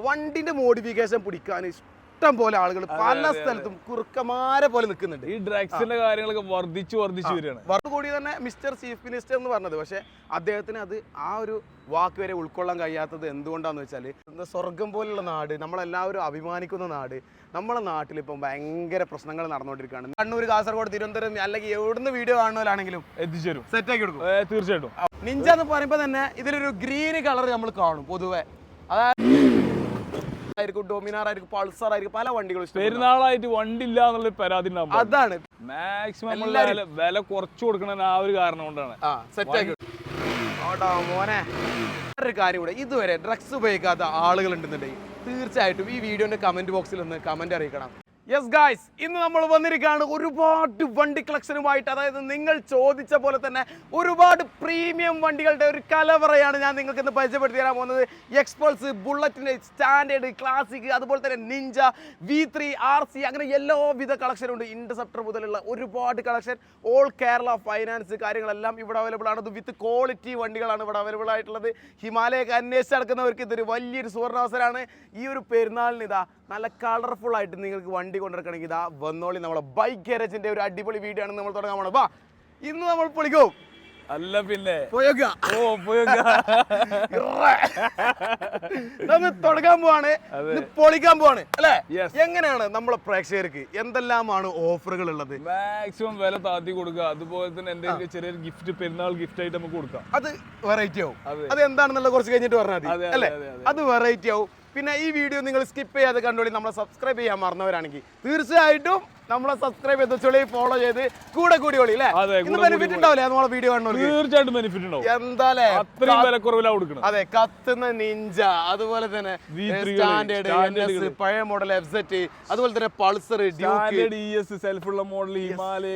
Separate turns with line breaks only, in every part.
വണ്ടിന്റെ മോഡിഫിക്കേഷൻ പിടിക്കാൻ ഇഷ്ടം പോലെ ആളുകൾ പല സ്ഥലത്തും കുറുക്കന്മാരെ പോലെ നിൽക്കുന്നുണ്ട്.
ഈ ഡ്രഗ്സിന്റെ കാര്യങ്ങളൊക്കെ വർദ്ധിച്ചു വരികയാണ്.
കൂടി തന്നെ മിസ്റ്റർ ചീഫ് മിനിസ്റ്റർ എന്ന് പറഞ്ഞത്, പക്ഷെ അദ്ദേഹത്തിന് അത് ആ ഒരു വാക്ക് വരെ ഉൾക്കൊള്ളാൻ കഴിയാത്തത് എന്തുകൊണ്ടാന്ന് വെച്ചാൽ, സ്വർഗം പോലുള്ള നാട്, നമ്മളെല്ലാവരും അഭിമാനിക്കുന്ന നാട്, നമ്മളെ നാട്ടിൽ ഇപ്പം ഭയങ്കര പ്രശ്നങ്ങൾ നടന്നുകൊണ്ടിരിക്കുകയാണ്. കണ്ണൂർ, കാസർഗോഡ്, തിരുവനന്തപുരം അല്ലെങ്കിൽ എവിടുന്ന് വീഡിയോ കാണുന്നവരാണെങ്കിലും
എത്തിച്ചേരും,
സെറ്റാക്കി കൊടുക്കും.
തീർച്ചയായിട്ടും.
നിഞ്ച എന്ന് പറയുമ്പോൾ തന്നെ ഇതിലൊരു ഗ്രീൻ കളർ നമ്മൾ കാണും പൊതുവെ. അതായത് ഡൊമിനാർ ആയിരിക്കും, പൾസർ ആയിരിക്കും, പല വണ്ടികളും.
പെരുന്നാളായിട്ട് വണ്ടി ഇല്ല എന്നുള്ള പരാതി ഉണ്ടാവും.
അതാണ്
മാക്സിമം വില കുറച്ചു കൊടുക്കണ ആ ഒരു കാരണം കൊണ്ടാണ്.
മോനെ ഒരു കാര്യം കൂടെ, ഇതുവരെ ഡ്രഗ്സ് ഉപയോഗിക്കാത്ത ആളുകൾ ഉണ്ടെന്നുണ്ടെങ്കിൽ തീർച്ചയായിട്ടും ഈ വീഡിയോന്റെ കമന്റ് ബോക്സിൽ ഒന്ന് കമന്റ് അറിയിക്കണം. യെസ് ഗായ്സ്, ഇന്ന് നമ്മൾ വന്നിരിക്കുകയാണ് ഒരുപാട് വണ്ടി കളക്ഷനുമായിട്ട്. അതായത് നിങ്ങൾ ചോദിച്ച പോലെ തന്നെ ഒരുപാട് പ്രീമിയം വണ്ടികളുടെ ഒരു കലവറയാണ് ഞാൻ നിങ്ങൾക്ക് ഇന്ന് പരിചയപ്പെടുത്തി തരാൻ പോകുന്നത്. എക്സ്പൾസ്, ബുള്ളറ്റിന്റെ സ്റ്റാൻഡേർഡ്, ക്ലാസിക്, അതുപോലെ തന്നെ നിഞ്ച, V3, RC, അങ്ങനെ എല്ലാവിധ കളക്ഷനും ഉണ്ട്. ഇന്റർസെപ്റ്റർ മുതലുള്ള ഒരുപാട് കളക്ഷൻ, ഓൾ കേരള ഫൈനാൻസ് കാര്യങ്ങളെല്ലാം ഇവിടെ അവൈലബിൾ ആണ്. വിത്ത് ക്വാളിറ്റി വണ്ടികളാണ് ഇവിടെ അവൈലബിൾ ആയിട്ടുള്ളത്. ഹിമാലയൊക്കെ അന്വേഷിച്ച് നടക്കുന്നവർക്ക് ഇതൊരു വലിയൊരു സുവർണാവസരമാണ്. ഈ ഒരു പെരുന്നാളിന് ഇതാ നല്ല കളർഫുൾ ആയിട്ട് നിങ്ങൾക്ക് വണ്ടി കൊണ്ടിരിക്കണമെങ്കിൽ ഇതാ വന്നോളി. നമ്മളെ ബൈക്ക് ഗാരേജിന്റെ ഒരു അടിപൊളി വീഡിയോ ആണ് നമ്മൾ തുടങ്ങാൻ പോണത്. വാ, ഇന്ന് നമ്മൾ പൊളിക്കും.
അല്ല പിന്നെ
തുടങ്ങാൻ പോവാണ്, പൊളിക്കാൻ പോവാണ് അല്ലെ? എങ്ങനെയാണ് നമ്മളെ പ്രേക്ഷകർക്ക് എന്തെല്ലാമാണ് ഓഫറുകൾ ഉള്ളത്?
മാക്സിമം വില താത്തി കൊടുക്കുക, അതുപോലെ തന്നെ എന്തെങ്കിലും ചെറിയൊരു ഗിഫ്റ്റ്, പെരുന്നാൾ ഗിഫ്റ്റ് ആയിട്ട് നമുക്ക് കൊടുക്കാം.
അത് വെറൈറ്റി ആവും. അത് എന്താണെന്നുള്ള കുറച്ച് കഴിഞ്ഞിട്ട് പറഞ്ഞാൽ മതി അല്ലെ? അത് വെറൈറ്റി ആവും. പിന്നെ ഈ വീഡിയോ നിങ്ങൾ സ്കിപ്പ് ചെയ്യാതെ കണ്ടോളി. നമ്മളെ സബ്സ്ക്രൈബ് ചെയ്യാൻ മറന്നവരാണെങ്കിൽ തീർച്ചയായിട്ടും നമ്മളെ സബ്സ്ക്രൈബ് ചെയ്ത് ചൊളി ഫോളോ ചെയ്ത് കൂടെ കൂടിയോളി അല്ലേ? ബെനിഫിറ്റ് ഉണ്ടാവില്ലേ നമ്മളെ വീഡിയോ കാണുന്നത്?
തീർച്ചയായിട്ടും ബെനിഫിറ്റ് ഉണ്ടാവും.
എന്തായാലേ
അത്രയും വിലക്കുറവിലാണ് കൊടുക്കണം.
അതെ, കത്തുന്ന നിഞ്ച, അതുപോലെ തന്നെ സ്റ്റാൻഡേർഡ്, പഴയ മോഡൽ FZ, അതുപോലെ തന്നെ പൾസർ,
ES, സെൽഫുള്ള മോഡൽ, ഹിമാലയ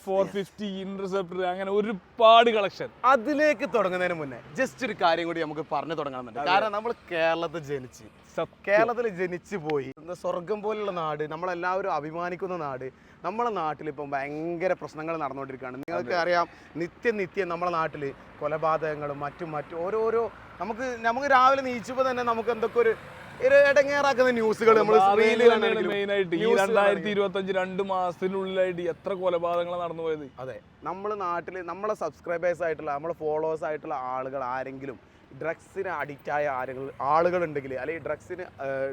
450, ഇന്റർസെപ്റ്റർ, അങ്ങനെ ഒരുപാട് കളക്ഷൻ.
അതിലേക്ക് തുടങ്ങുന്നതിന് മുന്നേ ജസ്റ്റ് ഒരു കാര്യം കൂടി നമുക്ക് പറഞ്ഞു തുടങ്ങണമെന്നുണ്ട്. കാരണം നമ്മൾ കേരളത്തിൽ ജനിച്ചു പോയി, സ്വർഗം പോലുള്ള നാട്, നമ്മളെല്ലാവരും അഭിമാനിക്കുന്ന നാട്, നമ്മളെ നാട്ടിൽ ഇപ്പം ഭയങ്കര പ്രശ്നങ്ങൾ നടന്നുകൊണ്ടിരിക്കുകയാണ്. നിങ്ങൾക്ക് അറിയാം, നിത്യം നമ്മളെ നാട്ടിൽ കൊലപാതകങ്ങളും മറ്റും ഓരോരോ നമുക്ക് രാവിലെ നീച്ചപ്പോൾ തന്നെ നമുക്ക് എന്തൊക്കെ ഒരു ഇടങ്ങേറാക്കുന്ന ന്യൂസുകൾ നമ്മൾ
മെയിനായിട്ട് ഈ 2025 2 മാസത്തിനുള്ളിലായിട്ട് എത്ര കൊലപാതകങ്ങൾ നടന്നു പോയത്.
അതെ, നമ്മളെ നാട്ടിൽ നമ്മളെ സബ്സ്ക്രൈബേഴ്സ് ആയിട്ടുള്ള, നമ്മളെ ഫോളോവേഴ്സ് ആയിട്ടുള്ള ആളുകൾ ആരെങ്കിലും ഡ്രഗ്സിന് അഡിക്റ്റായ ആളുകളുണ്ടെങ്കിൽ, അല്ലെങ്കിൽ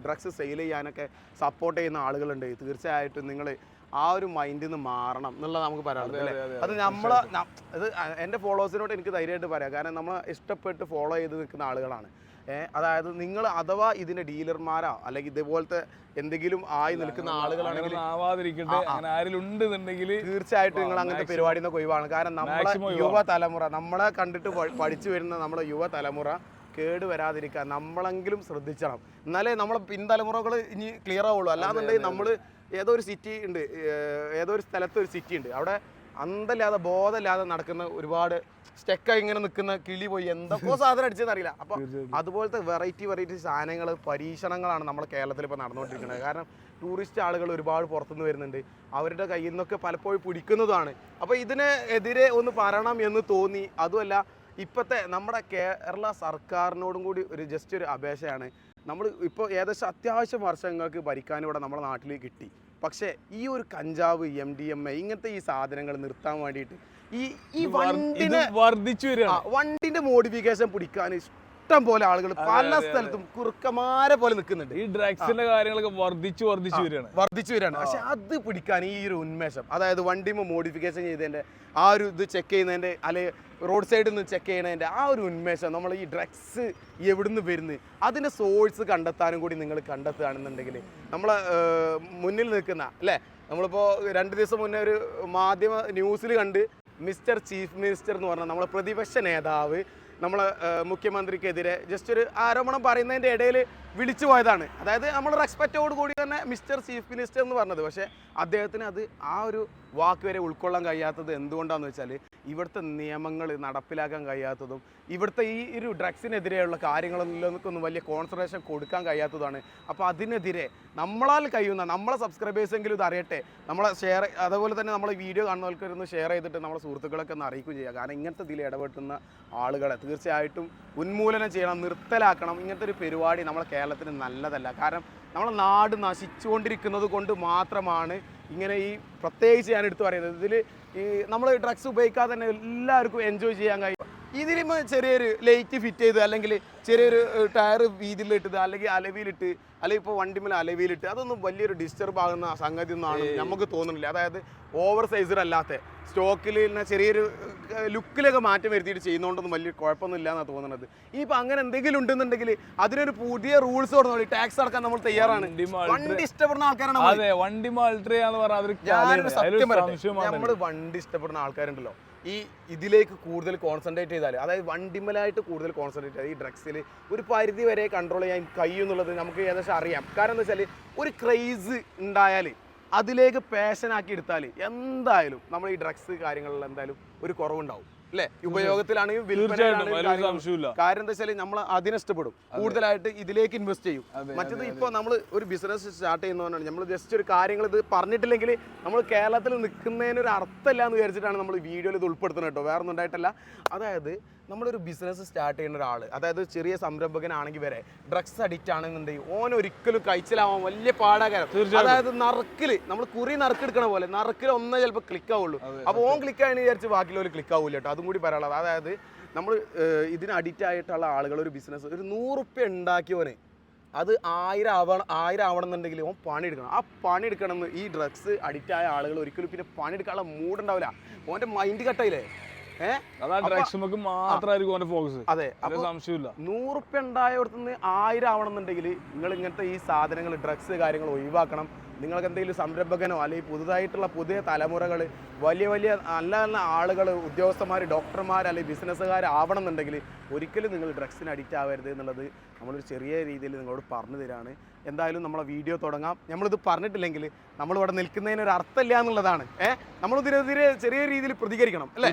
ഡ്രഗ്സ് സെയിൽ ചെയ്യാനൊക്കെ സപ്പോർട്ട് ചെയ്യുന്ന ആളുകളുണ്ടെങ്കിൽ തീർച്ചയായിട്ടും നിങ്ങൾ ആ ഒരു മൈൻഡിൽ നിന്ന് മാറണം എന്നുള്ളത് നമുക്ക് പറയാനുള്ളത്. അത് അത് എൻ്റെ ഫോളോവേഴ്സിനോട് എനിക്ക് ധൈര്യമായിട്ട് പറയാം. കാരണം നമ്മൾ ഇഷ്ടപ്പെട്ട് ഫോളോ ചെയ്ത് നിൽക്കുന്ന ആളുകളാണ്. അതായത് നിങ്ങൾ അഥവാ ഇതിന്റെ ഡീലർമാരോ അല്ലെങ്കിൽ ഇതുപോലത്തെ എന്തെങ്കിലും ആയി നിൽക്കുന്ന ആളുകളാണെങ്കിൽ തീർച്ചയായിട്ടും നിങ്ങൾ അങ്ങനത്തെ പരിപാടി ഒഴിവാണ്. കാരണം നമ്മളെ യുവതലമുറ, നമ്മളെ കണ്ടിട്ട് പഠിച്ചു വരുന്ന നമ്മുടെ യുവതലമുറ കേടുവരാതിരിക്കാൻ നമ്മളെങ്കിലും ശ്രദ്ധിക്കണം. എന്നാലേ നമ്മളെ പിൻതലമുറകൾ ഇനി ക്ലിയർ ആവുള്ളൂ. അല്ലാന്നുണ്ടെങ്കിൽ നമ്മൾ ഏതോ ഒരു സിറ്റി ഉണ്ട്, ഏതോ ഒരു സ്ഥലത്ത് ഒരു സിറ്റി ഉണ്ട്, അവിടെ അന്തല്ലാതെ ബോധമില്ലാതെ നടക്കുന്ന ഒരുപാട് സ്റ്റെക്കായി ഇങ്ങനെ നിൽക്കുന്ന കിളി പോയി എന്തൊക്കെ സാധനം അടിച്ചതെന്ന് അറിയില്ല. അപ്പൊ അതുപോലത്തെ വെറൈറ്റി സാധനങ്ങൾ, പരീക്ഷണങ്ങളാണ് നമ്മുടെ കേരളത്തിൽ ഇപ്പോൾ നടന്നുകൊണ്ടിരിക്കുന്നത്. കാരണം ടൂറിസ്റ്റ് ആളുകൾ ഒരുപാട് പുറത്തുനിന്ന് വരുന്നുണ്ട്, അവരുടെ കയ്യിൽ നിന്നൊക്കെ പലപ്പോഴും പിടിക്കുന്നതാണ്. അപ്പോൾ ഇതിനെതിരെ ഒന്ന് പറയണം എന്ന് തോന്നി. അതുമല്ല, ഇപ്പോഴത്തെ നമ്മുടെ കേരള സർക്കാരിനോടും കൂടി ജസ്റ്റ് ഒരു അപേക്ഷയാണ്. നമ്മൾ ഇപ്പോൾ ഏകദേശം അത്യാവശ്യം വർഷങ്ങൾക്ക് ഭരിക്കാൻ ഇവിടെ നമ്മുടെ നാട്ടിൽ കിട്ടി. പക്ഷേ ഈ ഒരു കഞ്ചാവ്, MDMA ഇങ്ങനത്തെ ഈ സാധനങ്ങൾ നിർത്താൻ വേണ്ടിയിട്ട് ഈ വണ്ടിന്റെ മോഡിഫിക്കേഷൻ പിടിക്കാൻ ഇഷ്ടം പോലെ ആളുകൾ പല സ്ഥലത്തും കുറുക്കന്മാരെ പോലെ നിൽക്കുന്നുണ്ട്.
ഈ ഡ്രഗ്സിന്റെ കാര്യങ്ങളൊക്കെ വർദ്ധിച്ചു
വരികയാണ്. പക്ഷെ അത് പിടിക്കാൻ ഈ ഒരു ഉന്മേഷം, അതായത് വണ്ടി മോഡിഫിക്കേഷൻ ചെയ്തതിന്റെ ആ ഒരു ഇത് ചെക്ക് ചെയ്യുന്നതിന്റെ, അല്ലെങ്കിൽ റോഡ് സൈഡിൽ നിന്ന് ചെക്ക് ചെയ്യണതിന്റെ ആ ഒരു ഉന്മേഷം, നമ്മൾ ഈ ഡ്രഗ്സ് എവിടുന്ന് വരുന്നത് അതിന്റെ സോഴ്സ് കണ്ടെത്താനും കൂടി നിങ്ങൾ കണ്ടെത്തുകയാണെന്നുണ്ടെങ്കിൽ നമ്മളെ മുന്നിൽ നിൽക്കുന്ന അല്ലേ, നമ്മളിപ്പോൾ 2 ദിവസം മുന്നേ ഒരു മാധ്യമ ന്യൂസിൽ കണ്ട് മിസ്റ്റർ ചീഫ് മിനിസ്റ്റർ എന്ന് പറഞ്ഞാൽ നമ്മളെ പ്രതിപക്ഷ നേതാവ് നമ്മളെ മുഖ്യമന്ത്രിക്കെതിരെ ജസ്റ്റ് ഒരു ആരോപണം പറയുന്നതിൻ്റെ ഇടയിൽ വിളിച്ചു പോയതാണ്. അതായത് നമ്മൾ റെസ്പെക്റ്റോട് കൂടി തന്നെ മിസ്റ്റർ ചീഫ് മിനിസ്റ്റർ എന്ന് പറഞ്ഞത്. പക്ഷേ അദ്ദേഹത്തിന് അത് ആ ഒരു വാക്ക് വരെ ഉൾക്കൊള്ളാൻ കഴിയാത്തത് എന്തുകൊണ്ടാണെന്ന് വെച്ചാൽ, ഇവിടുത്തെ നിയമങ്ങൾ നടപ്പിലാക്കാൻ കഴിയാത്തതും ഇവിടുത്തെ ഈ ഒരു ഡ്രഗ്സിനെതിരെയുള്ള കാര്യങ്ങളൊന്നും വലിയ കോൺസെൻട്രേഷൻ കൊടുക്കാൻ കഴിയാത്തതാണ്. അപ്പോൾ അതിനെതിരെ നമ്മളാൽ കഴിയുന്ന നമ്മളെ സബ്സ്ക്രൈബേഴ്സെങ്കിലും ഇത് അറിയട്ടെ, നമ്മളെ ഷെയർ, അതുപോലെ തന്നെ നമ്മളെ വീഡിയോ കാണുന്നവർക്കൊന്ന് ഷെയർ ചെയ്തിട്ട് നമ്മളെ സുഹൃത്തുക്കളൊക്കെ ഒന്ന് അറിയിക്കുകയും ചെയ്യുക. കാരണം ഇങ്ങനത്തെ ഇതിൽ ഇടപെട്ടുന്ന ആളുകളെ തീർച്ചയായിട്ടും ഉന്മൂലനം ചെയ്യണം, നിർത്തലാക്കണം. ഇങ്ങനത്തെ ഒരു പരിപാടി നമ്മളെ കേരളത്തിന് നല്ലതല്ല. കാരണം നമ്മളെ നാട് നശിച്ചുകൊണ്ടിരിക്കുന്നത് കൊണ്ട് മാത്രമാണ് ഇങ്ങനെ ഈ പ്രത്യേകിച്ച് ഞാൻ എടുത്തു പറയുന്നത്. ഇതിൽ ഈ നമ്മൾ ഡ്രഗ്സ് ഉപയോഗിക്കാതെ തന്നെ എല്ലാവർക്കും എൻജോയ് ചെയ്യാൻ കഴിയും. ഇതിലും ചെറിയൊരു ലൈറ്റ് ഫിറ്റ് ചെയ്ത് അല്ലെങ്കിൽ ചെറിയൊരു ടയർ വീതിയിലിട്ടത് അല്ലെങ്കിൽ അലവിയിലിട്ട് അല്ലെങ്കിൽ ഇപ്പോൾ വണ്ടിമേൽ അലവിയിലിട്ട് അതൊന്നും വലിയൊരു ഡിസ്റ്റർബ് ആകുന്ന സംഗതി ഒന്നാണ് നമുക്ക് തോന്നുന്നില്ല. അതായത് ഓവർ സൈസർ അല്ലാത്ത സ്റ്റോക്കിൽ ചെറിയൊരു ലുക്കിലൊക്കെ മാറ്റം വരുത്തിയിട്ട് ചെയ്യുന്നതുകൊണ്ടൊന്നും വലിയ കുഴപ്പമൊന്നും ഇല്ല എന്നാണ് തോന്നുന്നത്. ഇപ്പോൾ അങ്ങനെ എന്തെങ്കിലും ഉണ്ടെന്നുണ്ടെങ്കിൽ അതിനൊരു പുതിയ റൂൾസ് കൊടുക്കണം. ടാക്സ് അടക്കാൻ നമ്മൾ തയ്യാറാണ്. വണ്ടി ഇഷ്ടപ്പെടുന്ന ആൾക്കാരാണ്. നമ്മൾ വണ്ടി ഇഷ്ടപ്പെടുന്ന ആൾക്കാരുണ്ടല്ലോ, ഈ ഇതിലേക്ക് കൂടുതൽ കോൺസെൻട്രേറ്റ് ചെയ്താൽ, അതായത് വണ്ടിമലായിട്ട് കൂടുതൽ കോൺസെൻട്രേറ്റ് ചെയ്താൽ ഈ ഡ്രഗ്സിൽ ഒരു പരിധി വരെ കൺട്രോൾ ചെയ്യാൻ കഴിയുമെന്നുള്ളത് നമുക്ക് ഏകദേശം അറിയാം. കാരണം എന്താ വെച്ചാൽ ഒരു ക്രൈസ് ഉണ്ടായാൽ അതിലേക്ക് പാഷനാക്കി എടുത്താൽ എന്തായാലും നമ്മൾ ഈ ഡ്രഗ്സ് കാര്യങ്ങളിൽ എന്തായാലും ഒരു കുറവുണ്ടാവും അല്ലേ? ഉപയോഗത്തിലാണെങ്കിൽ കാര്യം എന്താ വെച്ചാൽ നമ്മൾ അതിനെ ഇഷ്ടപ്പെടും, കൂടുതലായിട്ട് ഇതിലേക്ക് ഇൻവെസ്റ്റ് ചെയ്യും. മറ്റത് ഇപ്പോൾ നമ്മൾ ഒരു ബിസിനസ് സ്റ്റാർട്ട് ചെയ്യുന്നതുകൊണ്ടാണ് നമ്മൾ ജസ്റ്റ് ഒരു കാര്യങ്ങൾ ഇത് പറഞ്ഞിട്ടില്ലെങ്കിൽ നമ്മൾ കേരളത്തിൽ നിൽക്കുന്നതിനൊരു അർത്ഥമില്ല എന്ന് വിചാരിച്ചിട്ടാണ് നമ്മൾ വീഡിയോയിൽ ഇത് ഉൾപ്പെടുത്തുന്നത് കേട്ടോ, വേറെ ഒന്നും ഉണ്ടായിട്ടല്ല. അതായത് നമ്മളൊരു ബിസിനസ് സ്റ്റാർട്ട് ചെയ്യുന്ന ഒരാൾ, അതായത് ചെറിയ സംരംഭകനാണെങ്കിൽ വരെ ഡ്രഗ്സ് അഡിക്റ്റ് ആണെന്നുണ്ടെങ്കിൽ ഓൻ ഒരിക്കലും കഴിച്ചിലാവാൻ വലിയ പാടാകാരം. അതായത് നറുക്കിൽ നമ്മൾ കുറി നറുക്കെടുക്കണ പോലെ നറുക്കിൽ ഒന്നേ ചിലപ്പോൾ ക്ലിക്ക് ആവുള്ളൂ. അപ്പോൾ ഓൻ ക്ലിക്ക് ആയെന്ന് വിചാരിച്ച് ബാക്കിയുള്ളവർ ക്ലിക്ക് ആവില്ല കേട്ടോ, അതും കൂടി പറയാനുള്ളത്. അതായത് നമ്മൾ ഇതിന് അഡിക്റ്റ് ആയിട്ടുള്ള ആളുകൾ ഒരു ബിസിനസ് ഒരു 100 റുപ്യ ഉണ്ടാക്കിയവന് അത് 1000 ആവണമെന്നുണ്ടെങ്കിൽ ഓൻ പണിയെടുക്കണം. ആ പണിയെടുക്കണമെന്ന് ഈ ഡ്രഗ്സ് അഡിക്റ്റ് ആയ ആളുകൾ ഒരിക്കലും പിന്നെ പണിയെടുക്കാനുള്ള മൂഡ് ഉണ്ടാവില്ല. ഓൻ്റെ മൈൻഡ് കട്ടായില്ലേ?
അതെ,
100 റുപ്യ ഉണ്ടായവിടുന്ന് 1000 ആവണമെന്നുണ്ടെങ്കിൽ നിങ്ങൾ ഇങ്ങനത്തെ ഈ സാധനങ്ങൾ ഡ്രഗ്സ് കാര്യങ്ങൾ ഒഴിവാക്കണം. നിങ്ങൾക്ക് എന്തെങ്കിലും സംരംഭകനോ അല്ലെങ്കിൽ പുതുതായിട്ടുള്ള പുതിയ തലമുറകൾ വലിയ വലിയ നല്ല നല്ല ആളുകൾ, ഉദ്യോഗസ്ഥന്മാർ, ഡോക്ടർമാർ അല്ലെങ്കിൽ ബിസിനസ്സുകാർ ആവണം എന്നുണ്ടെങ്കിൽ ഒരിക്കലും നിങ്ങൾ ഡ്രഗ്സിന് അഡിക്റ്റ് ആവരുത് എന്നുള്ളത് നമ്മളൊരു ചെറിയ രീതിയിൽ നിങ്ങളോട് പറഞ്ഞു തരാണ്. എന്തായാലും നമ്മളെ വീഡിയോ തുടങ്ങാം. നമ്മളിത് പറഞ്ഞിട്ടില്ലെങ്കിൽ നമ്മളിവിടെ നിൽക്കുന്നതിന് ഒരു അർത്ഥമില്ല എന്നുള്ളതാണ്. നമ്മളിതിനെതിരെ ചെറിയ രീതിയിൽ പ്രതികരിക്കണം അല്ലേ?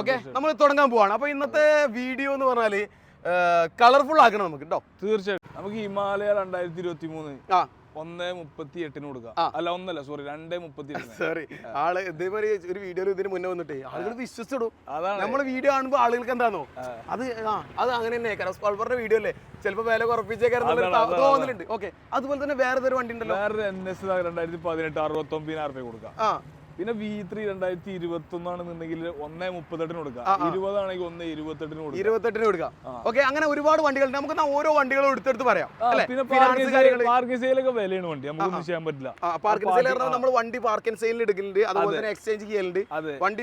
ഓക്കെ, നമ്മൾ തുടങ്ങാൻ പോവാണ്. അപ്പോൾ ഇന്നത്തെ വീഡിയോ എന്ന് പറഞ്ഞാൽ കളർഫുൾ ആക്കണം നമുക്ക് കേട്ടോ.
തീർച്ചയായിട്ടും നമുക്ക് ഹിമാലയ 2023 1:38 കൊടുക്കാം. അല്ല, 2:38.
സോറി, ആള് ഇതേപോലെ ഒരു വീഡിയോയിൽ ഇതിന് മുന്നേ വന്നിട്ടേ ആളുകൾ വിശ്വസിച്ചിടും. നമ്മളെ വീഡിയോ കാണുമ്പോൾ ആളുകൾക്ക് എന്താണോ അത് അങ്ങനെ തന്നെ സ്പൾവറിന്റെ വീഡിയോ അല്ലേ, ചിലപ്പോൾ വില കുറപ്പിച്ചേക്കാരെന്നുള്ള തോന്നലുണ്ട്. ഓക്കെ, അതുപോലെ തന്നെ വേറെ ഒരു വണ്ടി ഉണ്ടല്ലോ,
വേറെ NS 2018 69,000 കൊടുക്കാം. പിന്നെ V3 2021 ആണെന്നുണ്ടെങ്കിൽ 1:38 കൊടുക്കാം. 20 ആണെങ്കിൽ 1:28
കൊടുക്കാം. ഓക്കെ, അങ്ങനെ ഒരുപാട് വണ്ടികളുണ്ട്. നമുക്ക് ഓരോ വണ്ടികളും എടുത്തെടുത്ത് പറയാം.
പിന്നെ പാർക്കിംഗ് സെയിലൊക്കെ വിലയാണ് വണ്ടി, നമുക്കൊന്നും ചെയ്യാൻ പറ്റില്ല.
പാർക്കിംഗ് സെയിൽ നമ്മൾ വണ്ടി പാർക്കിംഗ് സെയിലിൽ എടുക്കുന്നുണ്ട്, അതുപോലെ തന്നെ എക്സ്ചേഞ്ച് ചെയ്യലുണ്ട്. വണ്ടി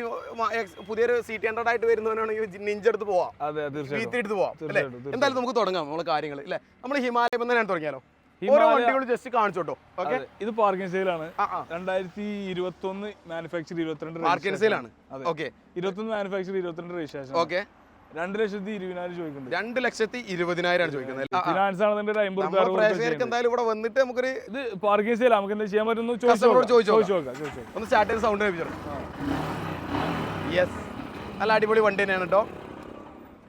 പുതിയൊരു C100 ആയിട്ട് വരുന്നവനാണെങ്കിൽ നിഞ്ച എടുത്ത് പോവാം, V3 എടുത്ത് പോവാം. എന്തായാലും നമുക്ക് തുടങ്ങാം നമ്മളെ കാര്യങ്ങൾ അല്ലേ. നമ്മൾ ഹിമാലയം തന്നെ തുടങ്ങിയാലോ, ഓരോ വണ്ടികൾ ജസ്റ്റ് കാണിച്ചോട്ടോ. ഓക്കെ,
ഇത് പാർക്കിംഗ് സെയിലാണ്. 2021 മാനുഫാക്ചർ 22
പാർക്കിംഗ് സെയിലാണ്. Okay,
21 manufacture 22 registration.
ഓക്കെ,
2,20,000 ചോദിക്കുന്നുണ്ട്.
2,20,000 ചോദിക്കുന്നത്.
ഫിനാൻസ് ആണെന്നുണ്ടെങ്കിൽ 50,000.
എന്തായാലും ഇവിടെ വന്നിട്ട് നമുക്കൊരു
ഇത് പാർക്കിംഗ് സെയിൽ നമുക്ക് എന്താ ചെയ്യാൻ പറ്റുന്നു
ഒന്ന് സ്റ്റാർട്ട് ചെയ്ത് സൗണ്ട് കേൾപ്പിച്ചോ. യെസ്, നല്ല അടിപൊളി വണ്ടി തന്നെയാണ് കേട്ടോ.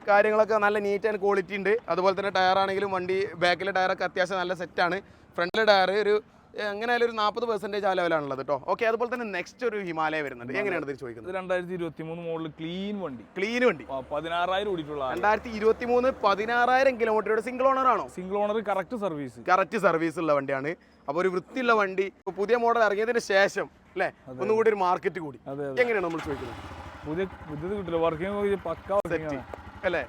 കാര്യങ്ങളൊക്കെ നല്ല നീറ്റ് ആൻഡ് ക്വാളിറ്റി ഉണ്ട്. അതുപോലെ തന്നെ ടയർ ആണെങ്കിലും വണ്ടി ബാക്കിലെ ടയറൊക്കെ അത്യാവശ്യം നല്ല സെറ്റാണ്. ഫ്രണ്ടിലെ ടയർ ഒരു എങ്ങനെയായാലും ഒരു 40% ആ ലെവലാണുള്ളത് കേട്ടോ. ഓക്കെ, അതുപോലെ തന്നെ നെക്സ്റ്റ് ഒരു ഹിമാലയ വരുന്നുണ്ട്. എങ്ങനെയാണ് ഇത് ചോദിക്കുന്നത്?
2023 മോഡൽ ക്ലീൻ വണ്ടി. 16,000 ഓടിയിട്ടുള്ള
2023 16,000 കിലോമീറ്ററുടെ സിംഗിൾ ഓണർ ആണോ?
സിംഗിൾ ഓണർ, കറക്റ്റ്
സർവീസ് ഉള്ള വണ്ടിയാണ്. അപ്പോൾ ഒരു വൃത്തിയുള്ള വണ്ടി, പുതിയ മോഡൽ ഇറങ്ങിയതിന് ശേഷം അല്ലേ, ഒന്നുകൂടി ഒരു മാർക്കറ്റ് കൂടി. എങ്ങനെയാണ് നമ്മൾ ചോദിക്കുന്നത്?
പുതിയ കിട്ടില്ല, വർക്കിംഗ് പക്കാ
അല്ലേ.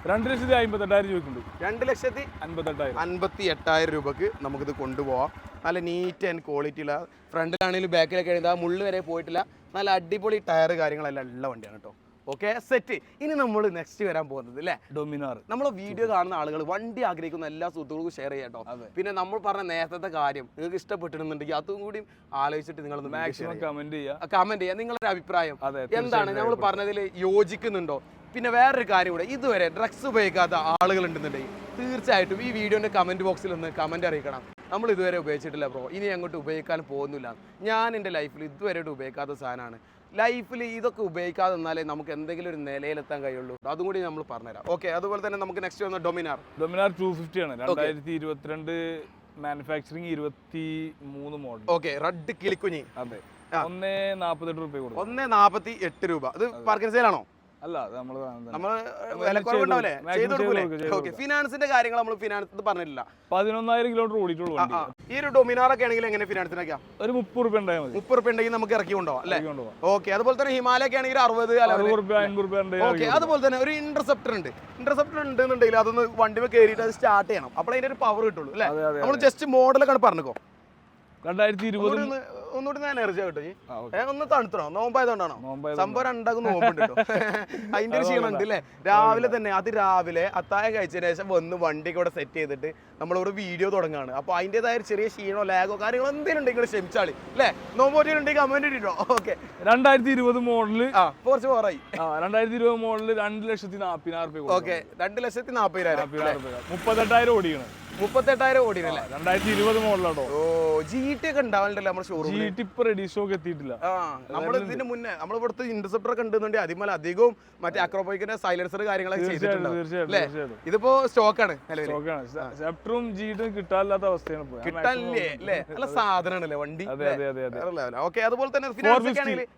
2,58,000 ചോദിക്കുന്നുണ്ട്.
2,58,000 രൂപക്ക് നമുക്കിത് കൊണ്ടുപോകാം. നല്ല നീറ്റ് ആൻഡ് ക്വാളിറ്റി ഉള്ള, ഫ്രണ്ടിലാണെങ്കിലും ബാക്കിലൊക്കെ ആണെങ്കിൽ ആ മുള്ളു വരെ പോയിട്ടില്ല, നല്ല അടിപൊളി ടയർ കാര്യങ്ങളെല്ലാം ഉള്ള വണ്ടിയാണ് കേട്ടോ. Okay, set. ഇനി നമ്മൾ നെക്സ്റ്റ് വരാൻ പോകുന്നത് അല്ലേ,
ഡൊമിനാർ.
നമ്മളെ വീഡിയോ കാണുന്ന ആളുകൾ വണ്ടി ആഗ്രഹിക്കുന്ന എല്ലാ സുഹൃത്തുക്കൾക്കും ഷെയർ ചെയ്യാം കേട്ടോ. പിന്നെ നമ്മൾ പറഞ്ഞ നേരത്തെ കാര്യം നിങ്ങൾക്ക് ഇഷ്ടപ്പെട്ടിരുന്നുണ്ടെങ്കിൽ അതും കൂടി ആലോചിച്ചിട്ട് നിങ്ങൾ
മാക്സിമം കമന്റ്
ചെയ്യുക. നിങ്ങളുടെ അഭിപ്രായം എന്താണ്, നമ്മൾ പറഞ്ഞതിൽ യോജിക്കുന്നുണ്ടോ? പിന്നെ വേറൊരു കാര്യം കൂടെ, ഇതുവരെ ഡ്രഗ്സ് ഉപയോഗിക്കാത്ത ആളുകൾ ഉണ്ടെന്നുണ്ടെങ്കിൽ തീർച്ചയായിട്ടും ഈ വീഡിയോൻ്റെ കമൻറ്റ് ബോക്സിൽ ഒന്ന് കമൻറ്റ് അറിയിക്കണം. നമ്മൾ ഇതുവരെ ഉപയോഗിച്ചിട്ടില്ല ബ്രോ, ഇനി അങ്ങോട്ട് ഉപയോഗിക്കാൻ പോകുന്നില്ല. ഞാൻ എൻ്റെ ലൈഫിൽ ഇതുവരെ ഉപയോഗിക്കാത്ത സാധനമാണ് ലൈഫിൽ ഇതൊക്കെ ഉപയോഗിക്കാതെ നിന്നാലേ നമുക്ക് എന്തെങ്കിലും ഒരു നിലയിലെത്താൻ കഴിയുള്ളൂ. അതും കൂടി നമ്മൾ പറഞ്ഞുതരാം. ഓക്കെ, അതുപോലെ തന്നെ നമുക്ക് നെക്സ്റ്റ് വന്ന ഡൊമിനാർ
250 ആണ്. 2022 മാനുഫാക്ചറിങ് 23 മോഡൽ.
ഓക്കെ, റെഡ് കിളിക്കുഞ്ഞി.
അതെ, 148 രൂപ കൊടുക്കും.
148 രൂപ. ഇത് പാർക്കിംഗ് സെയിലാണോ?
അല്ല,
നമ്മൾ വിലക്കുറവുണ്ടാവില്ലേ, ചെയ്ത് കൊടുക്കൂലേ? ഓക്കെ, ഫിനാൻസിന്റെ കാര്യങ്ങൾ നമ്മൾ ഫിനാൻസ് പറഞ്ഞില്ല.
11,000 കിലോമീറ്റർ ഓടിയിട്ടുള്ളൂ.
ഈ ഒരു ഡൊമിനാർ ഒക്കെ ആണെങ്കിൽ എങ്ങനെ ഫിനാൻസിനൊക്കെ?
ഒരു 30 രൂപ ഉണ്ടായാൽ മതി.
30 രൂപ ഉണ്ടെങ്കിൽ നമുക്ക് ഇറക്കി കൊണ്ടുപോകാം അല്ലേ? ഓക്കെ, അതുപോലെ തന്നെ ഹിമാലയ ഒക്കെ ആണെങ്കിൽ 60
രൂപ 50 രൂപ.
ഓക്കെ, അതുപോലെ തന്നെ ഒരു ഇന്റർസെപ്റ്റർ ഉണ്ടെന്നുണ്ടെങ്കിൽ അതൊന്ന് വണ്ടി കയറിയിട്ട് അത് സ്റ്റാർട്ട് ചെയ്യണം. അപ്പോൾ അതിന്റെ ഒരു പവർ കിട്ടുള്ളൂ അല്ലേ? നമ്മൾ ജസ്റ്റ് മോഡലൊക്കെ പറഞ്ഞോ.
2020
ഒന്നുകൂടി ഞാൻ എനർജി കിട്ടോ. ഒന്ന് തണുത്തണോ? നോമ്പായതുകൊണ്ടാണോ? സംഭവം രണ്ടാകും നോമ്പുണ്ട് കേട്ടോ. അതിന്റെ ഒരു ക്ഷീണം ഉണ്ട് അല്ലേ? രാവിലെ തന്നെ അതിരാവിലെ അത്താഴം കഴിച്ചതിന് ശേഷം വന്ന് വണ്ടിയൊക്കെ ഇവിടെ സെറ്റ് ചെയ്തിട്ട് നമ്മളൊരു വീഡിയോ തുടങ്ങുകയാണ്. അപ്പോൾ അതിൻ്റെതായ ചെറിയ ക്ഷീണോ ലാഗോ കാര്യങ്ങളോ എന്തെങ്കിലും ഉണ്ടെങ്കിൽ ക്ഷമിച്ചാളി അല്ലേ? നോമ്പോട്ടിലുണ്ടെങ്കിൽ കമന്റ് ഇട്ടോ. ഓക്കെ,
2020 മോഡല്
കുറച്ച് പോറായി.
2020 മോഡല് 2,40,000 രൂപ.
ഓക്കെ, 2,40,000.
38,000 ഓടിയാണ്.
38,000 ഓടിയല്ലേ?
2020 മോഡലാണോ?
ഓ, GT ഒക്കെ ഉണ്ടാവലുണ്ടല്ലോ നമ്മുടെ ഷോറൂം.
GT ഇപ്പൊ റെഡി സ്റ്റോക്ക് എത്തിയിട്ടില്ല.
നമ്മൾ ഇതിന് മുന്നേ നമ്മൾ ഇവിടുത്തെ ഇന്റർസെപ്റ്റർ ഒക്കെ ഉണ്ടെന്നുണ്ടെങ്കിൽ അതിമേൽ അധികവും മറ്റേ അക്രോപോയിക്കിന്റെ സൈലൻസർ കാര്യങ്ങളൊക്കെ ചെയ്തിട്ടുണ്ടാവും. ഇതിപ്പോ സ്റ്റോക്കാണ്.
സെപ്റ്ററും GT കിട്ടാനില്ലാത്ത അവസ്ഥയാണ്.
കിട്ടാനില്ലേ അല്ലേ? നല്ല സാധനമാണല്ലേ വണ്ടി. ഓക്കെ, അതുപോലെ തന്നെ ഫിനാൻസ് ആണെങ്കിൽ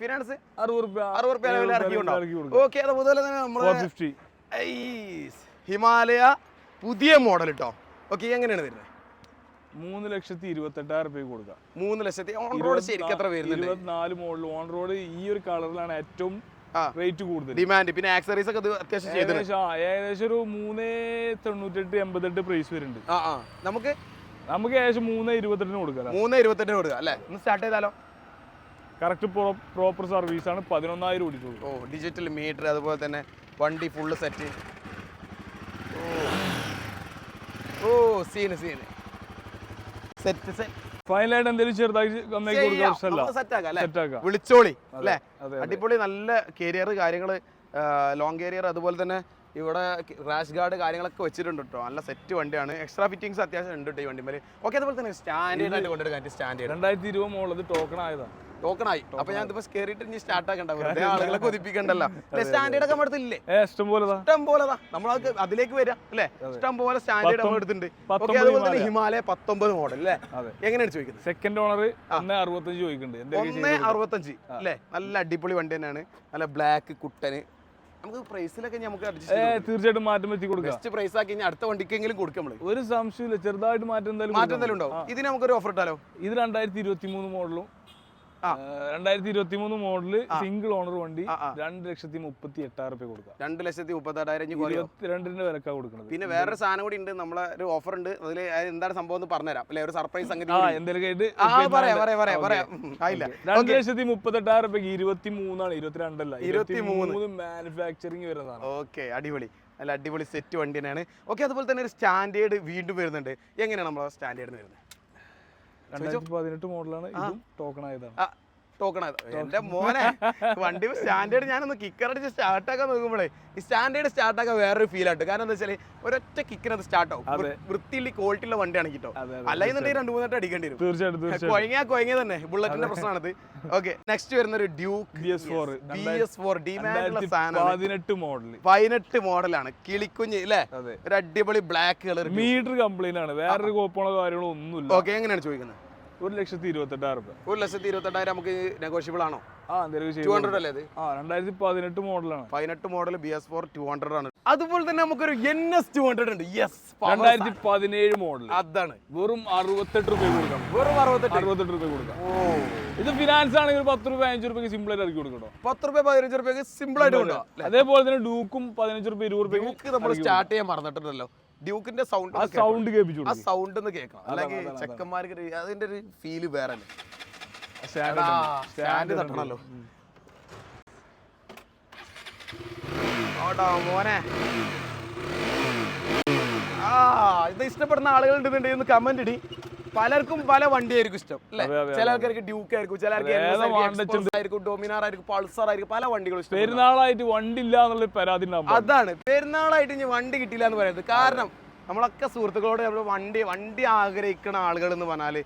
ഫിനാൻസ് 60 രൂപ ഇറക്കിയിട്ടുണ്ടാവും. ഓക്കെ, അതുപോലെ തന്നെ നമ്മള് ഹിമാലയ പുതിയ മോഡൽ കേട്ടോ. ഓക്കെ, എങ്ങനെയാണ് വരുന്നത്?
3,28,000 രൂപ കൊടുക്കാം.
3 ലക്ഷത്തി. ഓൺ റോഡ് ശരിക്കും എത്ര വരുന്നുണ്ട്?
24 മോഡൽ ഓൺ റോഡ് ഈ ഒരു കളറിലാണ് ഏറ്റവും റേറ്റ് കൂടുതൽ
ഡിമാൻഡ്. പിന്നെ ആക്സറീസ് ഒക്കെ അത്യാവശ്യം
ഏകദേശം ഒരു 3,98,88 പ്രൈസ് വരുന്നുണ്ട്.
നമുക്ക്
ഏകദേശം 3,28 കൊടുക്കാം.
3,28 കൊടുക്കാം അല്ലേ? ഒന്ന് സ്റ്റാർട്ട് ചെയ്താലോ?
കറക്റ്റ് പ്രോപ്പർ സർവീസ് ആണ്. 11,000 ഓടിക്കുള്ളൂ.
ഓ, ഡിജിറ്റൽ മീറ്റർ, അതുപോലെ തന്നെ വണ്ടി ഫുള്ള് സെറ്റ്. ഓ, സീന് സെറ്റ്.
ഫൈനലായിട്ട് എന്തെങ്കിലും ചെറുതായി
വിളിച്ചോളി അല്ലേ? അടിപൊളി നല്ല കേരിയർ കാര്യങ്ങള്, ലോങ് കേരിയർ, അതുപോലെ തന്നെ ഇവിടെ റാഷ് ഗാർഡ് കാര്യങ്ങളൊക്കെ വെച്ചിട്ടുണ്ട് കേട്ടോ. നല്ല സെറ്റ് വണ്ടിയാണ്. എക്സ്ട്രാ ഫിറ്റിംഗ്സ് അത്യാവശ്യം ഉണ്ട് കേട്ടോ ഈ വണ്ടിമേൽ. ഓക്കെ, അതുപോലെ തന്നെ സ്റ്റാൻഡേർഡ് ആയിട്ട് കൊണ്ടുവരുന്നത്. സ്റ്റാൻഡേർഡ്
2020 മോളത് ടോക്കൺ ആയതാണ്.
ടോക്കണായി. അപ്പൊ ഞാൻ ഇതിപ്പോ കയറിയിട്ട് ഇനി സ്റ്റാർട്ട് ആക്കണ്ട, വെറുതെ ആളുകളെ കൊതിപ്പിക്കണ്ടല്ലോ. സ്റ്റാൻഡേർഡ് ഒക്കെ നമ്മുടെ ഇല്ലേ? ഇഷ്ടം പോലെ നമ്മൾ അതിലേക്ക് വരാം അല്ലേ? ഇഷ്ടം പോലെ സ്റ്റാൻഡേർഡ് നമ്മൾ എടുത്തിട്ടുണ്ട്. ഓക്കെ, അതുപോലെ തന്നെ ഹിമാലയ 19 മോഡൽ അല്ലേ? എങ്ങനെയാണ് ചോദിക്കുന്നത്?
സെക്കൻഡ് ഓണർ 1,65 ചോദിക്കുന്നുണ്ട്.
1,65 അല്ലേ? നല്ല അടിപൊളി വണ്ടി തന്നെയാണ്. നല്ല ബ്ലാക്ക് കുട്ടന്. നമുക്ക് പ്രൈസിലൊക്കെ നമുക്ക്
തീർച്ചയായിട്ടും മാറ്റം വെച്ച് കൊടുക്കാം.
ബെസ്റ്റ് പ്രൈസ് ആക്കി അടുത്ത വണ്ടിക്കെങ്കിലും കൊടുക്കാം.
ഒരു സംശയമില്ല, ചെറുതായിട്ട് മാറ്റം എന്തായാലും
ഉണ്ടാവും. ഇതിന് നമുക്കൊരു ഓഫർ ഇട്ടാലോ?
ഇത് 2023 മോഡലും 2023 മോഡല് സിംഗിൾ ഓണർ വണ്ടി 2,38,000 രൂപ കൊടുക്കാം.
2,38,000
22 വിലക്കാ കൊടുക്കുന്നത്.
പിന്നെ വേറൊരു സാധനം കൂടി ഉണ്ട്, നമ്മളെ ഒരു ഓഫർ ഉണ്ട്. അതിൽ എന്താണ് സംഭവം എന്ന് പറഞ്ഞുതരാം അല്ലെ? ഒരു സർപ്രൈസ് സംഗതി.
2,38,000 രൂപയ്ക്ക് 23 ആണ്, 22 അല്ല, 23 മാനുഫാക്ചറിങ് വരുന്നതാണ്.
ഓക്കെ, അടിപൊളി. നല്ല അടിപൊളി സെറ്റ് വണ്ടി തന്നെയാണ്. ഓക്കെ, അതുപോലെ തന്നെ ഒരു സ്റ്റാൻഡേർഡ് വീണ്ടും വരുന്നുണ്ട്. എങ്ങനെയാണ് നമ്മളെ സ്റ്റാൻഡേർഡ് വരുന്നത്?
2018 മോഡലാണ്. ഇതും ടോക്കൺ ആയതാണ്.
എന്റെ മോനെ, വണ്ടി സ്റ്റാൻഡേർഡ് ഞാനൊന്ന് കിക്കറടിച്ച് സ്റ്റാർട്ടാക്കാൻ നോക്കുമ്പോഴേ ഈ സ്റ്റാൻഡേർഡ് സ്റ്റാർട്ടാക്കാൻ വേറൊരു ഫീൽ ആയിട്ട്. കാരണം എന്താ വെച്ചാൽ ഒരൊറ്റ കിക്കിനത് സ്റ്റാർട്ട് ആവും. വൃത്തിയുള്ള ക്വാളിറ്റി ഉള്ള വണ്ടിയാണ് കേട്ടോ. അല്ലെന്നുണ്ടെങ്കിൽ 2-3 അടിക്കേണ്ടി വരും. കൊയങ്ങിയ തന്നെ. ബുള്ളറ്റിന്റെ പ്രശ്നമാണത്. ഓക്കെ, നെക്സ്റ്റ് വരുന്ന ഒരു ഡ്യൂക്ക് BS4 ഡിമാൻഡുള്ള സാധനം. 18 മോഡലാണ്. കിളിക്കുഞ്ഞ് അല്ലേ? ഒരു അടിപൊളി ബ്ലാക്ക് കളർ.
മീറ്റർ കംപ്ലൈന്റ് ആണ്, വേറൊരു കുഴപ്പമോ കാര്യങ്ങളോ ഒന്നുമില്ല.
ഓക്കെ, എങ്ങനെയാണ് ചോദിക്കുന്നത്?
1,28,000 രൂപ.
1,28,000 നമുക്ക് നെഗോഷ്യബിൾ ആണോ?
200 അല്ലേ? 2018 മോഡലാണ്.
18 മോഡൽ BS4 200 ആണ്. അതുപോലെ തന്നെ നമുക്കൊരു NS 200 ഉണ്ട്.
2017 മോഡൽ.
അതാണ്.
വെറും 68 രൂപ കൊടുക്കാം.
വെറും 68
രൂപ കൊടുക്കാം. ഇത് ഫിനാൻസ് ആണെങ്കിൽ 10 രൂപ 5 രൂപയ്ക്ക് സിമ്പിൾ ആയിട്ട് ഇറക്കി കൊടുക്കട്ടോ.
10 രൂപ 15 രൂപയ്ക്ക് സിമ്പിൾ ആയിട്ട് കൊടുക്കാം.
അതേപോലെ തന്നെ ഡ്യൂക്കും 15 രൂപ 20 രൂപയ്ക്ക്
നമ്മൾ സ്റ്റാർട്ട് ചെയ്യാൻ മറന്നിട്ടുണ്ടല്ലോ. ഡ്യൂക്കിന്റെ സൗണ്ട്
കേൾപ്പിച്ചു.
ആ സൗണ്ട് ഒന്ന് കേൾക്കണം, അല്ലെങ്കിൽ ചെക്കന്മാർക്ക് അതിന്റെ ഒരു ഫീല് വേറെ. സ്റ്റാൻഡ് തട്ടണല്ലോ. മോനെ, ഇത് ഇഷ്ടപ്പെടുന്ന ആളുകൾ ഉണ്ടെന്നുണ്ടെങ്കിൽ കമന്റ് ഇടി. പലർക്കും പല വണ്ടിയായിരിക്കും ഇഷ്ടം അല്ലെ? ചില ആൾക്കാർക്ക് ഡ്യൂക്ക് ആയിരിക്കും, ചില ആൾക്കാർക്ക് ഡൊമിനാർ ആയിരിക്കും, പൾസർ ആയിരിക്കും, പല വണ്ടികളും ഇഷ്ടം.
പെരുന്നാളായിട്ട് വണ്ടി ഇല്ല എന്നുള്ള പരാതി.
അതാണ് പെരുന്നാളായിട്ട് ഇനി വണ്ടി കിട്ടില്ല എന്ന് പറയുന്നത്. കാരണം നമ്മളൊക്കെ സുഹൃത്തുക്കളോട് നമ്മൾ വണ്ടി ആഗ്രഹിക്കുന്ന ആളുകൾ എന്ന് പറഞ്ഞാൽ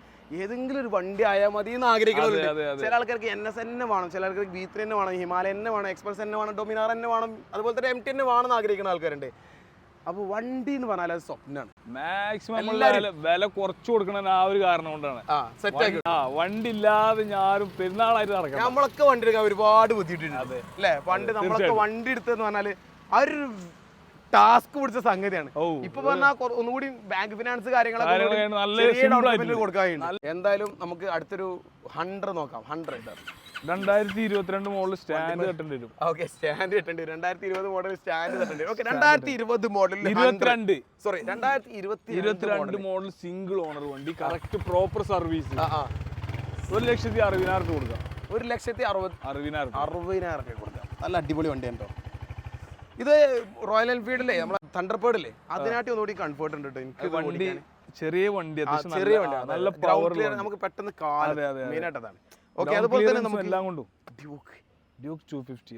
ഏതെങ്കിലും ഒരു വണ്ടി ആയാൽ മതി എന്ന് ആഗ്രഹിക്കുന്നുണ്ട്. ചില ആൾക്കാർക്ക് NS തന്നെ വേണം, ചില ആൾക്കാർക്ക് V3 തന്നെ വേണം, ഹിമാലയ തന്നെ വേണം, എക്സ്പ്രസ് തന്നെ വേണം, ഡൊമിനാർ തന്നെ വേണം, അതുപോലെ തന്നെ MT തന്നെ വേണമെന്ന് ആഗ്രഹിക്കുന്ന ആൾക്കാരുണ്ട്. അപ്പോൾ വണ്ടി എന്ന് പറഞ്ഞാൽ അത് സ്വപ്നമാണ്.
മാക്സിമം വില കുറച്ച് കൊടുക്കണ ആ ഒരു കാരണം കൊണ്ടാണ്. വണ്ടി ഇല്ലാതെ ഞാനും പെരുന്നാളായിട്ട് നടക്കണം.
നമ്മളൊക്കെ വണ്ടി എടുക്കാൻ ഒരുപാട് ബുദ്ധിമുട്ടുണ്ട് അല്ലേ? പണ്ട് നമ്മളൊക്കെ വണ്ടി എടുത്തെന്ന് പറഞ്ഞാൽ ആ ഒരു ടാസ്ക് പിടിച്ച സംഗതിയാണ്. ഇപ്പൊ പറഞ്ഞാൽ ഒന്നുകൂടി ബാങ്ക് ഫിനാൻസ് കാര്യങ്ങളൊക്കെ കൊടുക്കാറുണ്ട്. എന്തായാലും നമുക്ക് അടുത്തൊരു 100 നോക്കാം.
2022 മോഡൽ സ്റ്റാൻഡ് കെട്ടേണ്ടി വരും.
ഓക്കെ, സ്റ്റാൻഡ് കെട്ടേണ്ടി വരും. 2020 മോഡൽ സ്റ്റാൻഡ് കെട്ടേണ്ടി വരും. Okay, 2020 model
2022 model single owner വണ്ടി, കറക്റ്റ് പ്രോപ്പർ സർവീസ്. 1,60,000 കൊടുക്കാം.
1,60,000 കൊടുക്കാം. നല്ല അടിപൊളി വണ്ടിയാണ് കേട്ടോ. ഇത് റോയൽ എൻഫീൽഡിലെ നമ്മളെ തണ്ടർബേർഡില്ലേ അതിനായിട്ട് ഒന്നുകൂടി കംഫർട്ട് ഉണ്ട് കേട്ടോ. എനിക്ക്
വണ്ടി ചെറിയ വണ്ടി,
ചെറിയ വണ്ടി,
നല്ല പവർ,
നമുക്ക് പെട്ടെന്ന് മെയിനായിട്ട് അതാണ്. ഓക്കെ, അതുപോലെ തന്നെ നമുക്ക്
എല്ലാം കൊണ്ടും
ഡ്യൂക്ക് 250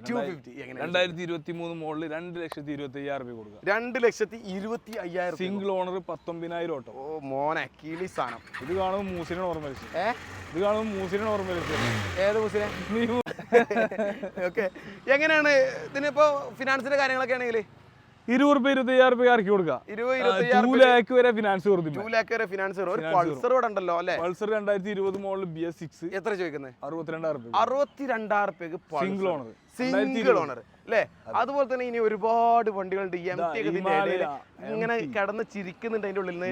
2023 മോഡൽ 2,25,000 കൊടുക്കുക.
2,25,000
സിംഗിൾ ഓണർ 19,000 ഓട്ടോ.
ഓ മോനെ, കിളി സാധനം.
ഇത് കാണുമ്പോൾ മൂസിനെ ഓർമ്മ
ഏത് മൂസിനെ? ഓക്കെ, എങ്ങനെയാണ് ഇതിനിപ്പോ ഫിനാൻസിന്റെ കാര്യങ്ങളൊക്കെ ആണെങ്കിൽ
20,000 ഇറക്കി കൊടുക്കാം. 2 ലാക്ക് വരെ ഫിനാൻസ് കൊടുത്തില്ല.
2 ലാക്ക് വരെ ഫിനാൻസ്. ഒരു പൾസർ ഇവിടെ ഉണ്ടല്ലോ അല്ലേ?
പൾസർ 2020 മോഡൽ BS6
എത്ര ചോദിക്കുന്നത്?
62,000
സിംഗിൾ ഓണർ അല്ലേ? അതുപോലെ തന്നെ ഇനി ഒരുപാട് വണ്ടികളുണ്ട്. MT ഒക്കെ ഇതിന്റെ ഇടയിൽ ഇങ്ങനെ കിടന്ന് ചിരിക്കുന്നുണ്ട് അതിന്റെ ഉള്ളിൽ നിന്ന്.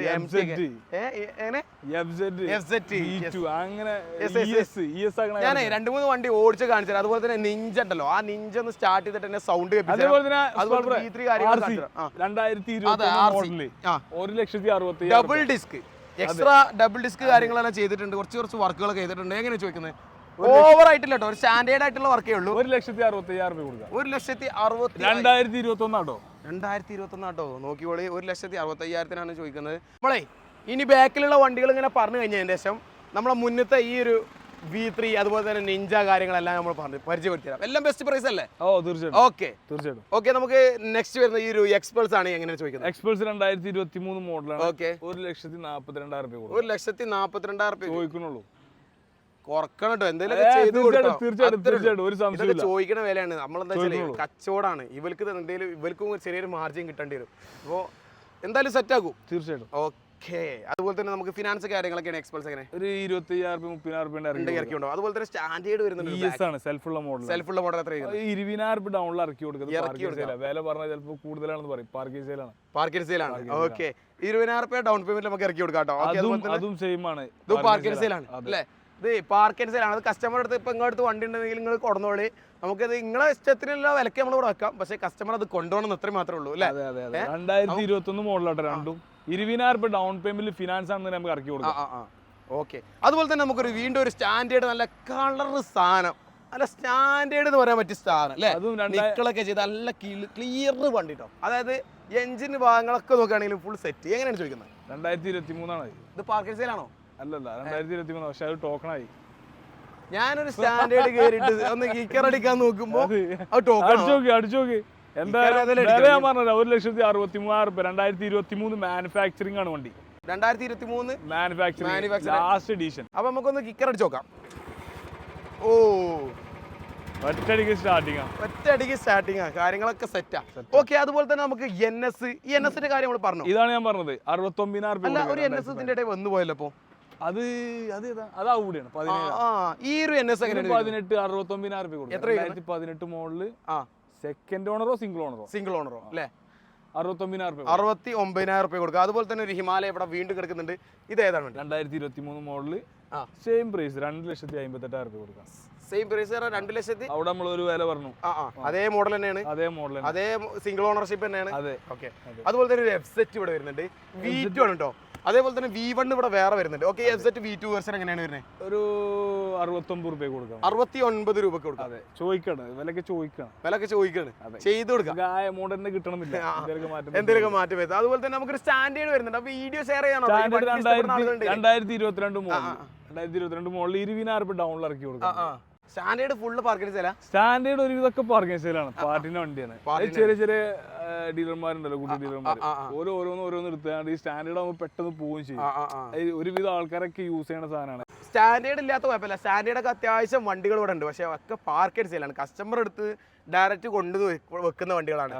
ഞാൻ 2-3 വണ്ടി ഓടിച്ച് കാണിച്ചത്. അതുപോലെ തന്നെ നിഞ്ച ഉണ്ടല്ലോ, ആ നിഞ്ച ഒന്ന് സ്റ്റാർട്ട് ചെയ്തിട്ട് തന്നെ സൗണ്ട് കേൾപ്പിച്ചു.
1,60,000
double disk, extra double disk കാര്യങ്ങളെല്ലാം ചെയ്തിട്ടുണ്ട്. കുറച്ച് വർക്കുകളൊക്കെ ചെയ്തിട്ടുണ്ട്. എങ്ങനെ ചോദിക്കുന്നത്? ഓവർ ആയിട്ടില്ല കേട്ടോ, ഒരു സ്റ്റാൻഡേർഡ് ആയിട്ടുള്ള വർക്കേ ഉള്ളൂ.
1,60,000 കൊടുക്കാം.
1,60,000 ആട്ടോ. 2021 ആട്ടോ. നോക്കിക്കോളി, 1,60,000 ചോദിക്കുന്നത്. നമ്മളെ ഇനി ബാക്കിലുള്ള വണ്ടികൾ ഇങ്ങനെ പറഞ്ഞു കഴിഞ്ഞതിന് ശേഷം നമ്മളെ മുന്നത്തെ ഈ ഒരു V3 അതുപോലെ തന്നെ നിഞ്ച കാര്യങ്ങളെല്ലാം നമ്മൾ പരിചയപ്പെടുത്തി തരാം. എല്ലാം ബെസ്റ്റ് പ്രൈസ് അല്ലേ?
തീർച്ചയായിട്ടും.
ഓക്കെ, നമുക്ക് നെക്സ്റ്റ് വരുന്ന ഈ ഒരു എക്സ്പൾസ് ആണ് എങ്ങനെയാണ് ചോദിക്കുന്നത്?
എക്സ്പൾസ് 2023 മോഡലാണ്.
ഓക്കെ,
1,42,000 കൊടുക്കും.
1,42,000
ചോദിക്കണുള്ളൂ.
കുറക്കണം കേട്ടോ, എന്തെങ്കിലും ചോദിക്കണ വിലയാണ്. നമ്മളെന്താ വെച്ചാൽ കച്ചവടമാണ്. ഇവർക്കും ചെറിയൊരു മാർജിൻ കിട്ടേണ്ടി വരും. അപ്പോൾ എന്തായാലും സെറ്റ് ആക്കും
തീർച്ചയായിട്ടും.
ഓക്കെ, അതുപോലെ തന്നെ നമുക്ക് ഫിനാൻസ് കാര്യങ്ങളൊക്കെയാണ് എക്സ്പൾസ് എങ്ങനെ?
ഒരു 25,000-30,000
ഇറക്കി ഉണ്ടാവും. അതുപോലെ തന്നെ സ്റ്റാൻഡേർഡ് വരുന്നുണ്ട്.
സെൽഫുള്ള മോഡൽ
എത്ര?
20,000 ഡൗണിൽ ഇറക്കി കൊടുക്കുന്നത്. വില പറഞ്ഞാൽ ചിലപ്പോൾ കൂടുതലാണെന്ന് പറയും.
പാർക്കിംഗ് സെയിലാണ്. ഓക്കെ, 20,000 ഡൗൺ പേയ്മെന്റ് നമുക്ക് ഇറക്കി കൊടുക്കാം കേട്ടോ.
അതും സെയിം ആണ്.
ഇത് പാർക്കിംഗ് സെയിലാണ് അല്ലേ? ഇത് പാർക്കിംഗ് സെയിലാണ്. അത് കസ്റ്റമർ അടുത്ത് ഇപ്പൊ ഇങ്ങോട്ട് വണ്ടി ഉണ്ടെങ്കിൽ നിങ്ങൾ കൊണ്ടുപോളി. നമുക്കത് നിങ്ങളെ ഇഷ്ടത്തിനുള്ള വിലക്ക് നമ്മൾ ഇവിടെ വെക്കാം. പക്ഷേ കസ്റ്റമർ അത് കൊണ്ടുപോകണം അത്രേ മാത്രമേ ഉള്ളൂ അല്ലേ?
2021 മോഡലാട്ടോ രണ്ടും. 20,000 ഡൗൺ പേയ്മെന്റ് ഫിനാൻസ് ആണെന്ന് നമുക്ക് ഇറക്കി കൊടുക്കാം.
ഓക്കെ, അതുപോലെ തന്നെ നമുക്കൊരു വീണ്ടും ഒരു സ്റ്റാൻഡേർഡ് നല്ല കളർ സാധനം, നല്ല സ്റ്റാൻഡേർഡ് എന്ന് പറയാൻ പറ്റിയ സാധനം അല്ലേ? നിക്കളൊക്കെ ചെയ്ത് നല്ല ക്ലിയർ വണ്ടി കേട്ടോ. അതായത് എഞ്ചിൻ ഭാഗങ്ങളൊക്കെ നോക്കുകയാണെങ്കിൽ ഫുൾ സെറ്റ്. എങ്ങനെയാണ് ചോദിക്കുന്നത്?
2023
ഇത് പാർക്കിംഗ് സെയിലാണ്?
അല്ലല്ല, 2023. പക്ഷെ അത് ടോക്കണായി.
ഞാനൊരു സ്റ്റാൻഡേർഡ് കയറിയിട്ട് ഒന്ന് കിക്കർ അടിക്കാൻ നോക്കുമ്പോ
അടിച്ചോക്ക്. എന്തായാലും ഞാൻ പറഞ്ഞത് 1,63,000. 2023 മാനുഫാക്ചറിംഗ് ആണ് വണ്ടി.
2023
മാനുഫാക്ചറിംഗ് ലാസ്റ്റ് എഡിഷൻ.
അപ്പൊ നമുക്കൊന്ന് കിക്കർ അടിച്ച് നോക്കാം. ഓ,
ഒറ്റയടിക്ക്
സ്റ്റാർട്ടിങ് കാര്യങ്ങളൊക്കെ സെറ്റാ. ഓക്കെ, അതുപോലെ തന്നെ നമുക്ക് NS ന്റെ കാര്യം നമ്മൾ പറഞ്ഞു.
ഇതാണ് ഞാൻ പറഞ്ഞത്. 69,000.
അല്ല, ഒരു NS ഇതിന്റെ ഇടയിൽ വന്നു പോയല്ലോ. അപ്പൊ
അത് അവിടെയാണ്.
ഈ ഒരു NS
18,69,000 കൊടുക്കും. 2018 മോഡല്. സെക്കൻഡ് ഓണറോ സിംഗിൾ ഓണറോ
അല്ലേ?
69,000
കൊടുക്കുക. അതുപോലെ തന്നെ ഒരു ഹിമാലയ ഇവിടെ വീണ്ടും കിടക്കുന്നുണ്ട്. ഇത് ഏതാണ്?
2023 മോഡല്. സെയിം പ്രൈസ് 2,58,000 കൊടുക്കാം.
സെയിം പ്രൈസ് 2 ലക്ഷത്തി.
അവിടെ നമ്മൾ ഒരു വില പറഞ്ഞു.
അതേ മോഡൽ തന്നെയാണ്, അതേ സിംഗിൾ ഓണർഷിപ്പ് തന്നെയാണ്. ഓക്കെ, അതുപോലെ തന്നെ ഒരു F-Zed ഇവിടെ വരുന്നുണ്ട്. V2 ആണ് കേട്ടോ. അതേപോലെ തന്നെ V1 ഇവിടെ വേറെ വരുന്നുണ്ട്. ഓക്കെ, F-Zed V2 വേർഷൻ എങ്ങനെയാണ് വരുന്നത്?
ഒരു 69 രൂപ കൊടുക്കാം.
69 രൂപക്ക് കൊടുക്കാം.
വിലക്ക് ചോദിക്കണം
ചെയ്ത് കൊടുക്കാം.
മോഡലിന് കിട്ടണമെന്നില്ല,
എന്തെങ്കിലും മാറ്റം വരുന്നത്. അതുപോലെ തന്നെ നമുക്കൊരു സ്റ്റാൻഡേർഡ് വരുന്നുണ്ട്. അപ്പൊ വീഡിയോ ഷെയർ ചെയ്യാനോ?
2022 മോഡൽ 20,000 ഡൗണിൽ ഇറക്കി കൊടുക്കാം.
സ്റ്റാൻഡേർഡ് ഫുള്ള് പാർക്കിംഗ് സ്ഥല
സ്റ്റാൻഡേർഡ് ഒരുവിധമൊക്കെ പാർക്കിംഗ് സ്റ്റൈലാണ് പാർട്ടിന്റെ വണ്ടിയാണ് ചെറിയ ചെറിയ ഡീലർമാരുണ്ടല്ലോ കുട്ടി ഡീലർമാർ ഓരോന്ന് എടുത്താണ്ട് ഈ സ്റ്റാൻഡേർഡ് ആകുമ്പോൾ പെട്ടെന്ന് പോവുകയും ചെയ്യും ഒരുവിധ ആൾക്കാരൊക്കെ യൂസ് ചെയ്യുന്ന സാധനമാണ്
സ്റ്റാൻഡേർഡ് ഇല്ലാത്ത കുഴപ്പമില്ല സ്റ്റാൻഡേർഡ് ഒക്കെ അത്യാവശ്യം വണ്ടികൾ ഇവിടെ ഉണ്ട് പക്ഷെ ഒക്കെ പാർക്കിംഗ് സ്ഥലമാണ് കസ്റ്റമർ എടുത്ത് ഡയറക്റ്റ് വെക്കുന്ന വണ്ടികളാണ്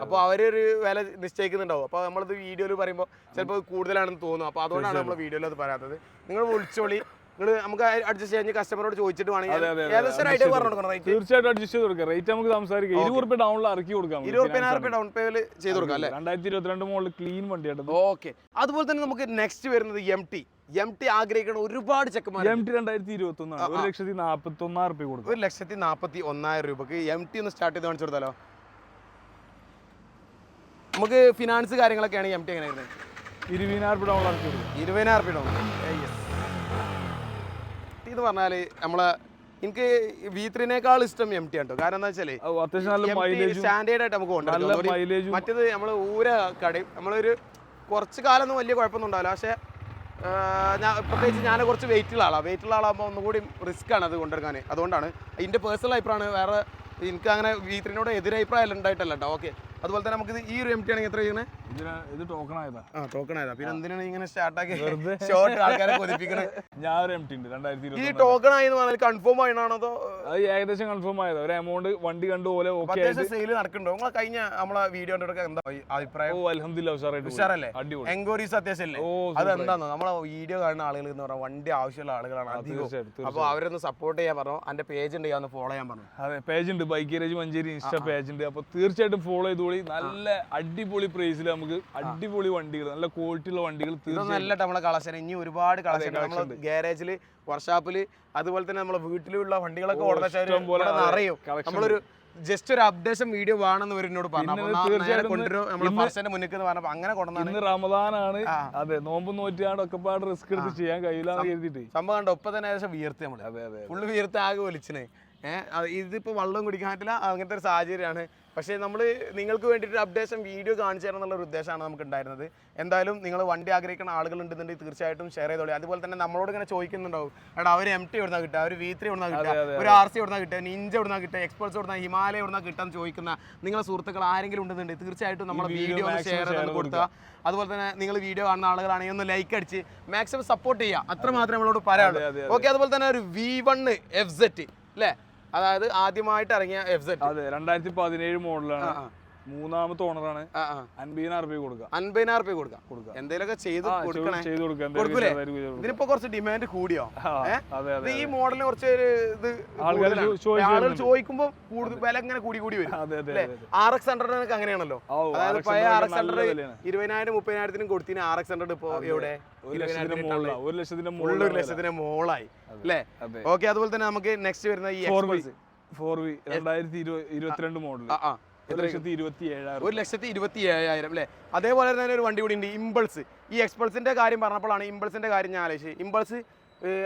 അപ്പോൾ അവരൊരു വില നിശ്ചയിക്കുന്നുണ്ടാവും അപ്പോൾ നമ്മളിത് വീഡിയോയിൽ പറയുമ്പോൾ ചിലപ്പോൾ കൂടുതലാണെന്ന് തോന്നും അപ്പോൾ അതുകൊണ്ടാണ് നമ്മൾ വീഡിയോയിൽ അത് പറയാത്തത് നിങ്ങൾ വിളിച്ചോളി നമുക്ക് അഡ്ജസ്റ്റ് ചെയ്യാൻ കസ്റ്റമറോട് ചോദിച്ചിട്ട്
തീർച്ചയായിട്ടും അഡ്ജസ്റ്റ് ചെയ്ത് കൊടുക്കാം റേറ്റ് നമുക്ക് സംസാരിക്കാം 20 രൂപ ഡൗണിൽ ഇറക്കി കൊടുക്കാം
20 ഡൗൺ പേയിൽ ചെയ്ത് കൊടുക്കാം അല്ലേ
2022 മോഡൽ ക്ലീൻ വണ്ടിയാണ്
ഓക്കെ അതുപോലെ തന്നെ നമുക്ക് നെക്സ്റ്റ് വരുന്നത് എം ടി ആഗ്രഹിക്കുന്ന ഒരുപാട് ചെക്കന്മാർ
MT 2021 1,41,000 കൊടുക്കും
1,41,000 രൂപക്ക് MT ഒന്ന് സ്റ്റാർട്ട് ചെയ്ത് കാണിച്ചു കൊടുത്താലോ നമുക്ക് ഫിനാൻസ് കാര്യങ്ങളൊക്കെയാണ് MT എങ്ങനെ വരുന്നത്
20,000 ഡൗൺ ഇറക്കി കൊടുക്കും
20,000 ഡൗൺ എന്ന് പറഞ്ഞാൽ നമ്മളെ എനിക്ക് V3നേക്കാൾ ഇഷ്ടം MT ആണ് കാരണം എന്താ വെച്ചാൽ സ്റ്റാൻഡേർഡ് ആയിട്ട് നമുക്ക് കൊണ്ടുവരാം മറ്റേത് നമ്മൾ കടയും നമ്മളൊരു കുറച്ച് കാലം ഒന്നും വലിയ കുഴപ്പമൊന്നും ഉണ്ടാവില്ല പക്ഷേ പ്രത്യേകിച്ച് ഞാൻ കുറച്ച് വെയിറ്റുള്ള ആളാകുമ്പോൾ ഒന്നുകൂടി റിസ്ക് ആണ് അത് കൊണ്ടുവരാൻ അതുകൊണ്ടാണ് എൻ്റെ പേഴ്സണൽ അഭിപ്രായമാണ് വേറെ എനിക്ക് അങ്ങനെ V3നോട് എതിരഭിപ്രായം ഉണ്ടായിട്ടല്ല കേട്ടോ ഓക്കെ അതുപോലെ തന്നെ നമുക്ക് ഈ ഒരു MT ആണെങ്കിൽ എത്ര ചെയ്യുന്നത്
ഇത് ടോക്കൺ
ആയതാ പിന്നെ എന്തിനാണ് ഇങ്ങനെ സ്റ്റാർട്ടാക്കി ഷോർട്ട് ആൾക്കാരെ കൊതിപ്പിക്കണത്
ഞാൻ ഒരു MT ഉണ്ട് 2020
ഈ ടോക്കൺ ആയി കൺഫേം ആയിട്ടാണോ അതോ
അത് ഏകദേശം കൺഫേം ആയത് ഒരു എമൗണ്ട് വണ്ടി കണ്ടു പോലെ
സെയിൽ നടക്കണ്ടോ നിങ്ങൾ കഴിഞ്ഞ നമ്മളെ വീഡിയോന്റെ എന്താ അഭിപ്രായം
അൽഹംദുലില്ലാഹ്
ഉഷാറല്ലേ എൻക്വയറീസ് അത്യാവശ്യമല്ലേ അതെന്താണോ നമ്മളെ വീഡിയോ കാണുന്ന ആളുകൾ എന്ന് പറഞ്ഞാൽ വണ്ടി ആവശ്യമുള്ള ആളുകളാണ് അധികം അപ്പോൾ അവരൊന്ന് സപ്പോർട്ട് ചെയ്യാൻ പറഞ്ഞു എന്റെ പേജ് ഉണ്ട് ഞാൻ ഫോളോ ചെയ്യാൻ പറഞ്ഞു
അതെ പേജ് ഉണ്ട് bike garage Manjeri insta page ഉണ്ട് അപ്പോൾ തീർച്ചയായിട്ടും ഫോളോ ചെയ്തോളി നല്ല അടിപൊളി പ്രൈസിൽ നമുക്ക് അടിപൊളി വണ്ടികൾ നല്ല ക്വാളിറ്റി ഉള്ള വണ്ടികൾ
നല്ല നമ്മളെ കളക്ഷൻ ഇനി ഒരുപാട് കളക്ഷൻ നമ്മളെ ഗാരേജില് വർക്ക്ഷോപ്പില് അതുപോലെ തന്നെ നമ്മളെ വീട്ടിലുള്ള വണ്ടികളൊക്കെ അറിയും നമ്മളൊരു ജസ്റ്റ് ഒരു അപ്ഡേഷൻ വീഡിയോ വേണമെന്ന് എന്നോട് പറഞ്ഞു അങ്ങനെ കൊണ്ടുവന്നു
റമദാനാണ് അതെ നോമ്പ് നോറ്റിയാണ് ഒക്കെ പാട് റിസ്ക് എടുത്ത് ചെയ്യാൻ കഴിയില്ല
സംഭവം കണ്ടോ ഒപ്പം തന്നെ ഏകദേശം വീർത്തി നമ്മള് ഫുള്ള് വീർത്തി ആകെ വലിച്ചിനെ ഇതിപ്പോൾ വെള്ളം കുടിക്കാൻ പറ്റില്ല അങ്ങനത്തെ ഒരു സാഹചര്യമാണ് പക്ഷേ നമ്മൾ നിങ്ങൾക്ക് വേണ്ടിയിട്ട് അപ്ഡേഷൻ വീഡിയോ കാണിച്ചു തരണം എന്നുള്ള ഒരു ഉദ്ദേശമാണ് നമുക്ക് ഉണ്ടായിരുന്നത് എന്തായാലും നിങ്ങൾ വണ്ടി ആഗ്രഹിക്കുന്ന ആളുകളുണ്ടെന്നുണ്ടെങ്കിൽ തീർച്ചയായിട്ടും ഷെയർ ചെയ്തോളി അതുപോലെ തന്നെ നമ്മളോട് ഇങ്ങനെ ചോദിക്കുന്നുണ്ടാവും എടാ അവർ MT എവിടുന്നാ കിട്ടുക ഒരു V3 എവിടുന്നാ കിട്ടുക ഒരു RC എവിടുന്നാ കിട്ടുക നിഞ്ച എവിടുന്നാ കിട്ടുക എക്സ്പൾസ് എവിടുന്നാ ഹിമാലയ എവിടുന്നാ കിട്ടാൻ ചോദിക്കുന്ന നിങ്ങളെ സുഹൃത്തുക്കൾ ആരെങ്കിലും ഉണ്ടെന്നുണ്ടെങ്കിൽ തീർച്ചയായിട്ടും നമ്മൾ വീഡിയോ ഷെയർ ചെയ്ത് കൊടുക്കുക അതുപോലെ തന്നെ നിങ്ങൾ വീഡിയോ കാണുന്ന ആളുകളാണെങ്കിൽ ഒന്ന് ലൈക്ക് അടിച്ച് മാക്സിമം സപ്പോർട്ട് ചെയ്യുക അത്ര മാത്രമേ നമ്മളോട് പറയാനുള്ളൂ ഓക്കെ അതുപോലെ തന്നെ ഒരു V1 FZ അല്ലേ അതായത് ആദ്യമായിട്ട് ഇറങ്ങിയ FZ
അതെ 2017 മോഡലാണ് മൂന്നാമത്തെ ഓണറാണ് 50,000 രൂപ കൊടുക്കാം
50,000 രൂപ കൊടുക്കാം എന്തെങ്കിലുമൊക്കെ ചെയ്ത് കൊടുക്കണേ ഇതിനിപ്പോ കുറച്ച് ഡിമാൻഡ് കൂടിയോ ഈ മോഡലിന് കുറച്ച് ഇത് ആളുകൾ ചോദിക്കുമ്പോ കൂടുതൽ വില ഇങ്ങനെ കൂടി വരും RX100 അങ്ങനെയാണല്ലോ അതായത് പഴയ RX100 20,000-30,000 കൊടുത്തിന് RX100 ഇപ്പോ എവിടെ 1,00,000 മോളായി അല്ലേ ഓക്കെ അതുപോലെ തന്നെ നമുക്ക് നെക്സ്റ്റ് വരുന്ന ഈ
4V 2022 മോഡൽ
1,27,000 അല്ലേ അതേപോലെ തന്നെ ഒരു വണ്ടി കൂടി ഉണ്ട് ഇമ്പൾസ് ഈ എക്സ്പൾസിന്റെ കാര്യം പറഞ്ഞപ്പോഴാണ് ഇമ്പൾസിന്റെ കാര്യം ഞാൻ ആലോചിച്ചത് ഇമ്പൾസ്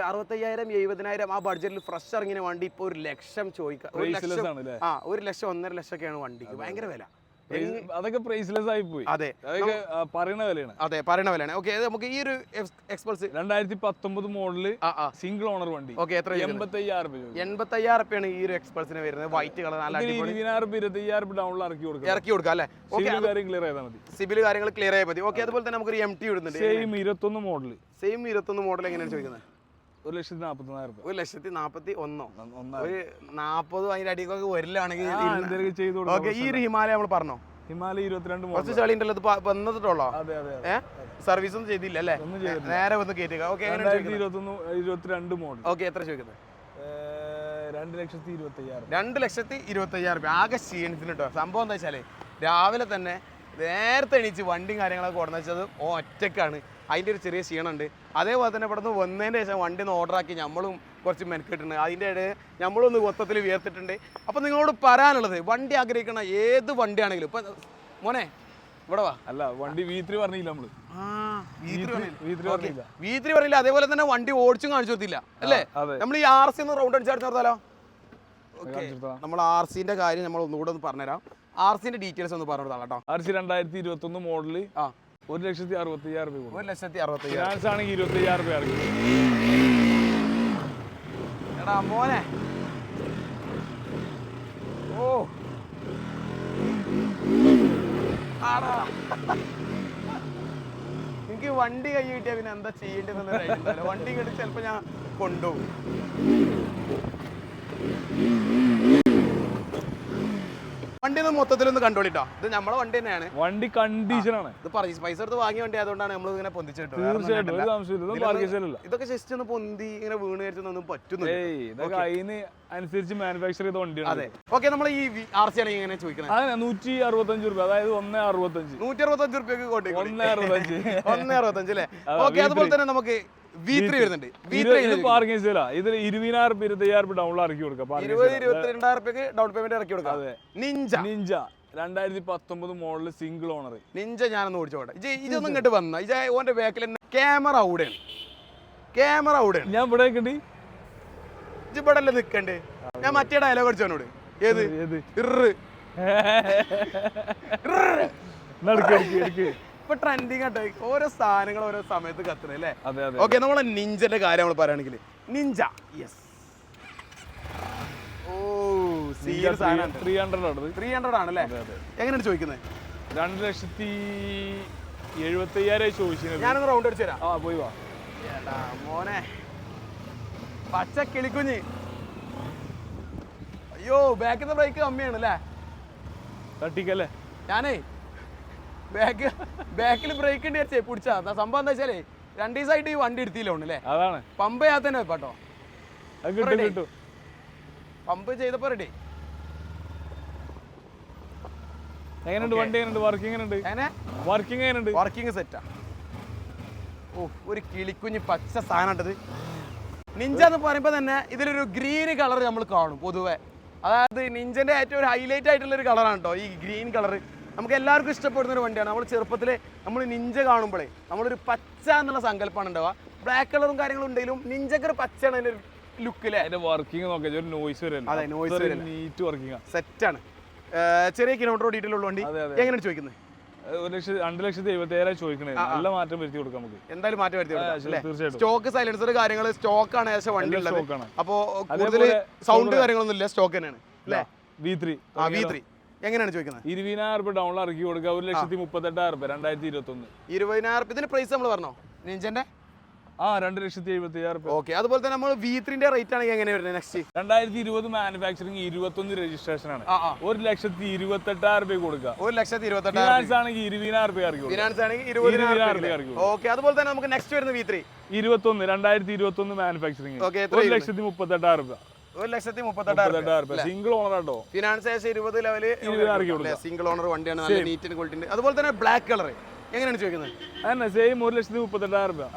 65,000-70,000 ആ ബഡ്ജറ്റിൽ ഫ്രഷ് ഇറങ്ങിയ വണ്ടി ഇപ്പോൾ 1,00,000 ചോദിക്കാം 1,00,000 1,00,000-1,50,000 ഒക്കെയാണ് വണ്ടിക്ക് ഭയങ്കര വില
അതൊക്കെ പ്രൈസ്ലെസ് ആയി പോയി
അതെ
പറയുന്ന വിലയാണ്
അതെ പറയുന്ന വിലയാണ് ഓക്കെ നമുക്ക് ഈ ഒരു എക്സ്പൾസ്
2019 മോഡല് സിംഗിൾ ഓണർ വണ്ടി
ഓക്കെ എത്ര
85,000
രൂപയാണ് ഈ ഒരു എക്സ്പൾസിന് വരുന്നത് വൈറ്റ് കളർ നല്ല
20,000 ഡൗണിൽ ഇറക്കി കൊടുക്കാം
അല്ലേ
ക്ലിയർ ചെയ്താൽ മതി
സിബിൽ കാര്യങ്ങൾ ക്ലിയർ ആയാൽ മതി ഓക്കെ അതുപോലെ തന്നെ നമുക്ക് ഒരു MT ഇടുന്നുണ്ട്
സെയിം 21
മോഡൽ എങ്ങനെയാണ് ചോദിക്കുന്നത്
1,40,000
1,41,000 ഒരു 40 അതിന്റെ അടിക്കൊക്കെ വരില്ലാണെങ്കിൽ ഈ ഒരു ഹിമാലയ നമ്മൾ പറഞ്ഞോ
ഹിമാലയ 22
കുറച്ച് ചളി ഉണ്ടല്ലോ വന്നിട്ടുള്ളോ സർവീസ് ഒന്നും ചെയ്തില്ല അല്ലേ നേരെ വന്ന് കയറ്റുക ഓക്കെ
2022 മോഡൽ
ഓക്കെ എത്ര ചോദിക്കുന്നത്
2,25,000
രൂപ ആകെ ക്ഷീണിച്ചിന് കേട്ടോ സംഭവം എന്താ വെച്ചാല് രാവിലെ തന്നെ നേരത്തെ എണീച്ച് വണ്ടിയും കാര്യങ്ങളൊക്കെ കൊടുന്നു വെച്ചത് ഒറ്റക്കാണ് അതിൻ്റെ ഒരു ചെറിയ ക്ഷീണമുണ്ട് അതേപോലെ തന്നെ ഇവിടെ നിന്ന് വന്നതിന് ശേഷം വണ്ടി ഒന്ന് ഓർഡറാക്കി നമ്മളും കുറച്ച് മെനക്കെട്ടുണ്ട് അതിൻ്റെ ഇടയിൽ നമ്മളൊന്ന് മൊത്തത്തിൽ ഉയർത്തിട്ടുണ്ട് അപ്പോൾ നിങ്ങളോട് പറയാനുള്ളത് വണ്ടി ആഗ്രഹിക്കുന്ന ഏത് വണ്ടിയാണെങ്കിലും ഇപ്പം മോനെ ഇവിടെ വാ
അല്ല വണ്ടി V3 പറഞ്ഞില്ല നമ്മള്
V3 പറഞ്ഞില്ല അതേപോലെ തന്നെ വണ്ടി ഓടിച്ചും കാണിച്ചു കൊടുത്തില്ല അല്ലേ നമ്മൾ ഈ RC ഒന്ന് റൗണ്ട് അടിച്ചെടുത്ത് നിർത്താലോ ഓക്കെ നമ്മൾ RC-ന്റെ കാര്യം നമ്മൾ ഒന്നുകൂടെ ഒന്ന് പറഞ്ഞുതരാം RC-ന്റെ ഡീറ്റെയിൽസ് ഒന്ന് പറഞ്ഞു കൊടുത്താൽ കേട്ടോ
RC 2021 മോഡല് 1,65,000 രൂപ
1,65,000
ഫിനാൻസ് ആണെങ്കിൽ 25,000 രൂപ
എടാ മോനെ ഓ ആടാ എനിക്ക് വണ്ടി കൈ കിട്ടിയാൽ പിന്നെ എന്താ ചെയ്യേണ്ടതെന്ന് വണ്ടി കിട്ടി ചിലപ്പോൾ ഞാൻ കൊണ്ടുപോകും. വണ്ടി ഒന്ന് മൊത്തത്തിലൊന്ന് കണ്ടോളിട്ടോ. ഇത് നമ്മളെ വണ്ടി തന്നെയാണ്.
വണ്ടി കണ്ടീഷനാണ്.
ഇത് പൈസ എടുത്ത് വാങ്ങിയ വണ്ടി ആയതുകൊണ്ടാണ് നമ്മൾ ഇങ്ങനെ പൊന്തിച്ചിട്ട്. ഇതൊക്കെ ജസ്റ്റ് ഒന്ന് പൊന്തി ഇങ്ങനെ വീണ് കഴിച്ചൊന്നും പറ്റുന്നില്ല.
അനുസരിച്ച് മാനുഫാക്ചർ ചെയ്ത വണ്ടിയാണ്.
അതെ. ഓക്കെ, നമ്മൾ ഈ RC ആണ് ഇങ്ങനെ ചോദിക്കുന്നത്.
അതെ, 165 രൂപ, അതായത് 165
രൂപയ്ക്ക്
165
അല്ലേ? ഓക്കെ, അതുപോലെ തന്നെ നമുക്ക് V3 വരുന്നുണ്ട്.
പാർക്കിംഗ് സെയിലാ. ഇതിൽ 20,000 25,000 ഡൗൺ ഇറക്കി കൊടുക്കാം.
22,000 ഡൗൺ പേയ്മെന്റ് ഇറക്കി കൊടുക്കാം. Ninja
2019 model single owner
Ninja. ഞാനൊന്ന് ഓടിച്ചോട്ടെ. ഇതൊന്നും ഇങ്ങോട്ട് വന്ന ഓന്റെ ബാക്കിൽ ക്യാമറ അവിടെയാണ്.
ഞാൻ ഇവിടെ നിൽക്കണ്ടി
ഇവിടെ അല്ലേ നിക്കണ്ടേ? ഞാൻ മറ്റേ ഡയലോഗ് അടിച്ചവനോട്. ഏത്? ഇപ്പൊ ട്രെൻഡിങ് ആട്ടെ ഓരോ സാധനങ്ങൾ ഓരോ സമയത്ത് കത്തുന്നത് അല്ലേ? ഓക്കെ, നമ്മളെ നിഞ്ചന്റെ കാര്യം നമ്മൾ പറയുകയാണെങ്കിൽ നിഞ്ച 300 ആണല്ലേ? എങ്ങനെയാണ് ചോദിക്കുന്നത്?
2,75,000 ചോദിച്ചത്.
ഞാനൊന്ന് റൗണ്ട് അടിച്ചു തരാം.
പോയി വാ
മോനെ. പച്ച കിളിക്കുഞ്ഞ്. അയ്യോ, ബാക്കിന്റെ ബ്രേക്ക് കമ്മിയാണ് അല്ലേ?
തട്ടിക്കല്ലേ?
ഞാനേ ബാക്കിൽ ബ്രേക്ക് ഉണ്ട് വിചാരിച്ചേ പിടിച്ചാ. സംഭവം എന്താ വെച്ചാലേ 2 ദിവസമായിട്ട് ഈ വണ്ടി എടുത്തില്ലോണ്ട് അല്ലേ?
അതാണ്
പമ്പ് ചെയ്യാൻ തന്നെ വെപ്പാട്ടോ.
കിട്ടും.
പമ്പ് ചെയ്തപ്പോ റെഡി.
എങ്ങനെയുണ്ട് വണ്ടി?
വർക്കിംഗ് സെറ്റാ. ഓ, ഒരു കിളിക്കുഞ്ഞ് പച്ച സാധനമായിട്ടത്. നിഞ്ച എന്ന് പറയുമ്പോ തന്നെ ഇതിലൊരു ഗ്രീൻ കളർ നമ്മൾ കാണും പൊതുവെ. അതായത് നിഞ്ചന്റെ ഏറ്റവും ഒരു ഹൈലൈറ്റ് ആയിട്ടുള്ള ഒരു കളറാണ് കേട്ടോ ഈ ഗ്രീൻ കളർ. നമുക്ക് എല്ലാവർക്കും ഇഷ്ടപ്പെടുന്ന ഒരു വണ്ടിയാണ്. നമ്മൾ ചെറുപ്പത്തിൽ നമ്മൾ നിഞ്ച കാണുമ്പോഴേ നമ്മളൊരു പച്ച എന്നുള്ള സങ്കല്പമാണ് ഉണ്ടാവുക. ബ്ലാക്ക് കളറും കാര്യങ്ങളും ഉണ്ടെങ്കിലും നിഞ്ചക്ക് ഒരു പച്ചയാണ് അതിന്റെ ലുക്കിലെ.
വർക്കിംഗ്
സെറ്റാണ്. ചെറിയ കിലോമീറ്റർ ഓടിയിട്ടുള്ള വണ്ടി. എങ്ങനെയാണ് ചോദിക്കുന്നത്?
2,70,000 ചോദിക്കണേ. നല്ല മാറ്റം വരുത്തി കൊടുക്കാം നമുക്ക്. എന്തായാലും
മാറ്റം വരുത്തി കൊടുക്കാം. സ്റ്റോക്ക് സൈലൻസർ കാര്യങ്ങൾ സ്റ്റോക്കാണ് ഏകദേശം വണ്ടി ഉള്ളത്. അപ്പോ കൂടുതൽ സൗണ്ട് കാര്യങ്ങളൊന്നും ഇല്ല, സ്റ്റോക്ക് തന്നെയാണ് അല്ലേ?
V3
എങ്ങനെയാണ് ചോദിക്കുന്നത്?
20,000 ഡൗൺ ഇറക്കി കൊടുക്കുക. 1,38,000 2021.
20,000 ഇതിന് പ്രൈസ് നമ്മൾ പറഞ്ഞോ നിഞ്ചന്റെ?
2,70,000.
ഓക്കെ, അതുപോലെ തന്നെ നമ്മൾ V3ന്റെ റേറ്റ് ആണെങ്കിൽ എങ്ങനെ വരുന്നത്? നെക്സ്റ്റ്
2020 മാനുഫാക്ചറിംഗ് 21 രജിസ്ട്രേഷൻ ആണ്. 1,28,000 കൊടുക്കുക.
1,28,000
ഫിനാൻസ് ആണെങ്കിൽ 20,000.
ഓക്കെ, അതുപോലെ തന്നെ നമുക്ക് നെക്സ്റ്റ് വരുന്ന V3
2021 മാനുഫാക്ചറിംഗ് 1,38,000.
1,38,000
സിംഗിൾ ഓണർ ആട്ടോ.
ഫിനാൻസ് 20 ലെവല് സിംഗിൾ ഓണർ വണ്ടിയാണ്. നല്ല നീറ്റ് ക്വാളിറ്റി ഉണ്ട്. അതുപോലെ തന്നെ ബ്ലാക്ക് കളർ എങ്ങനെയാണ് ചോദിക്കുന്നത്?
അതന്നെ സെയിം 1,38,000.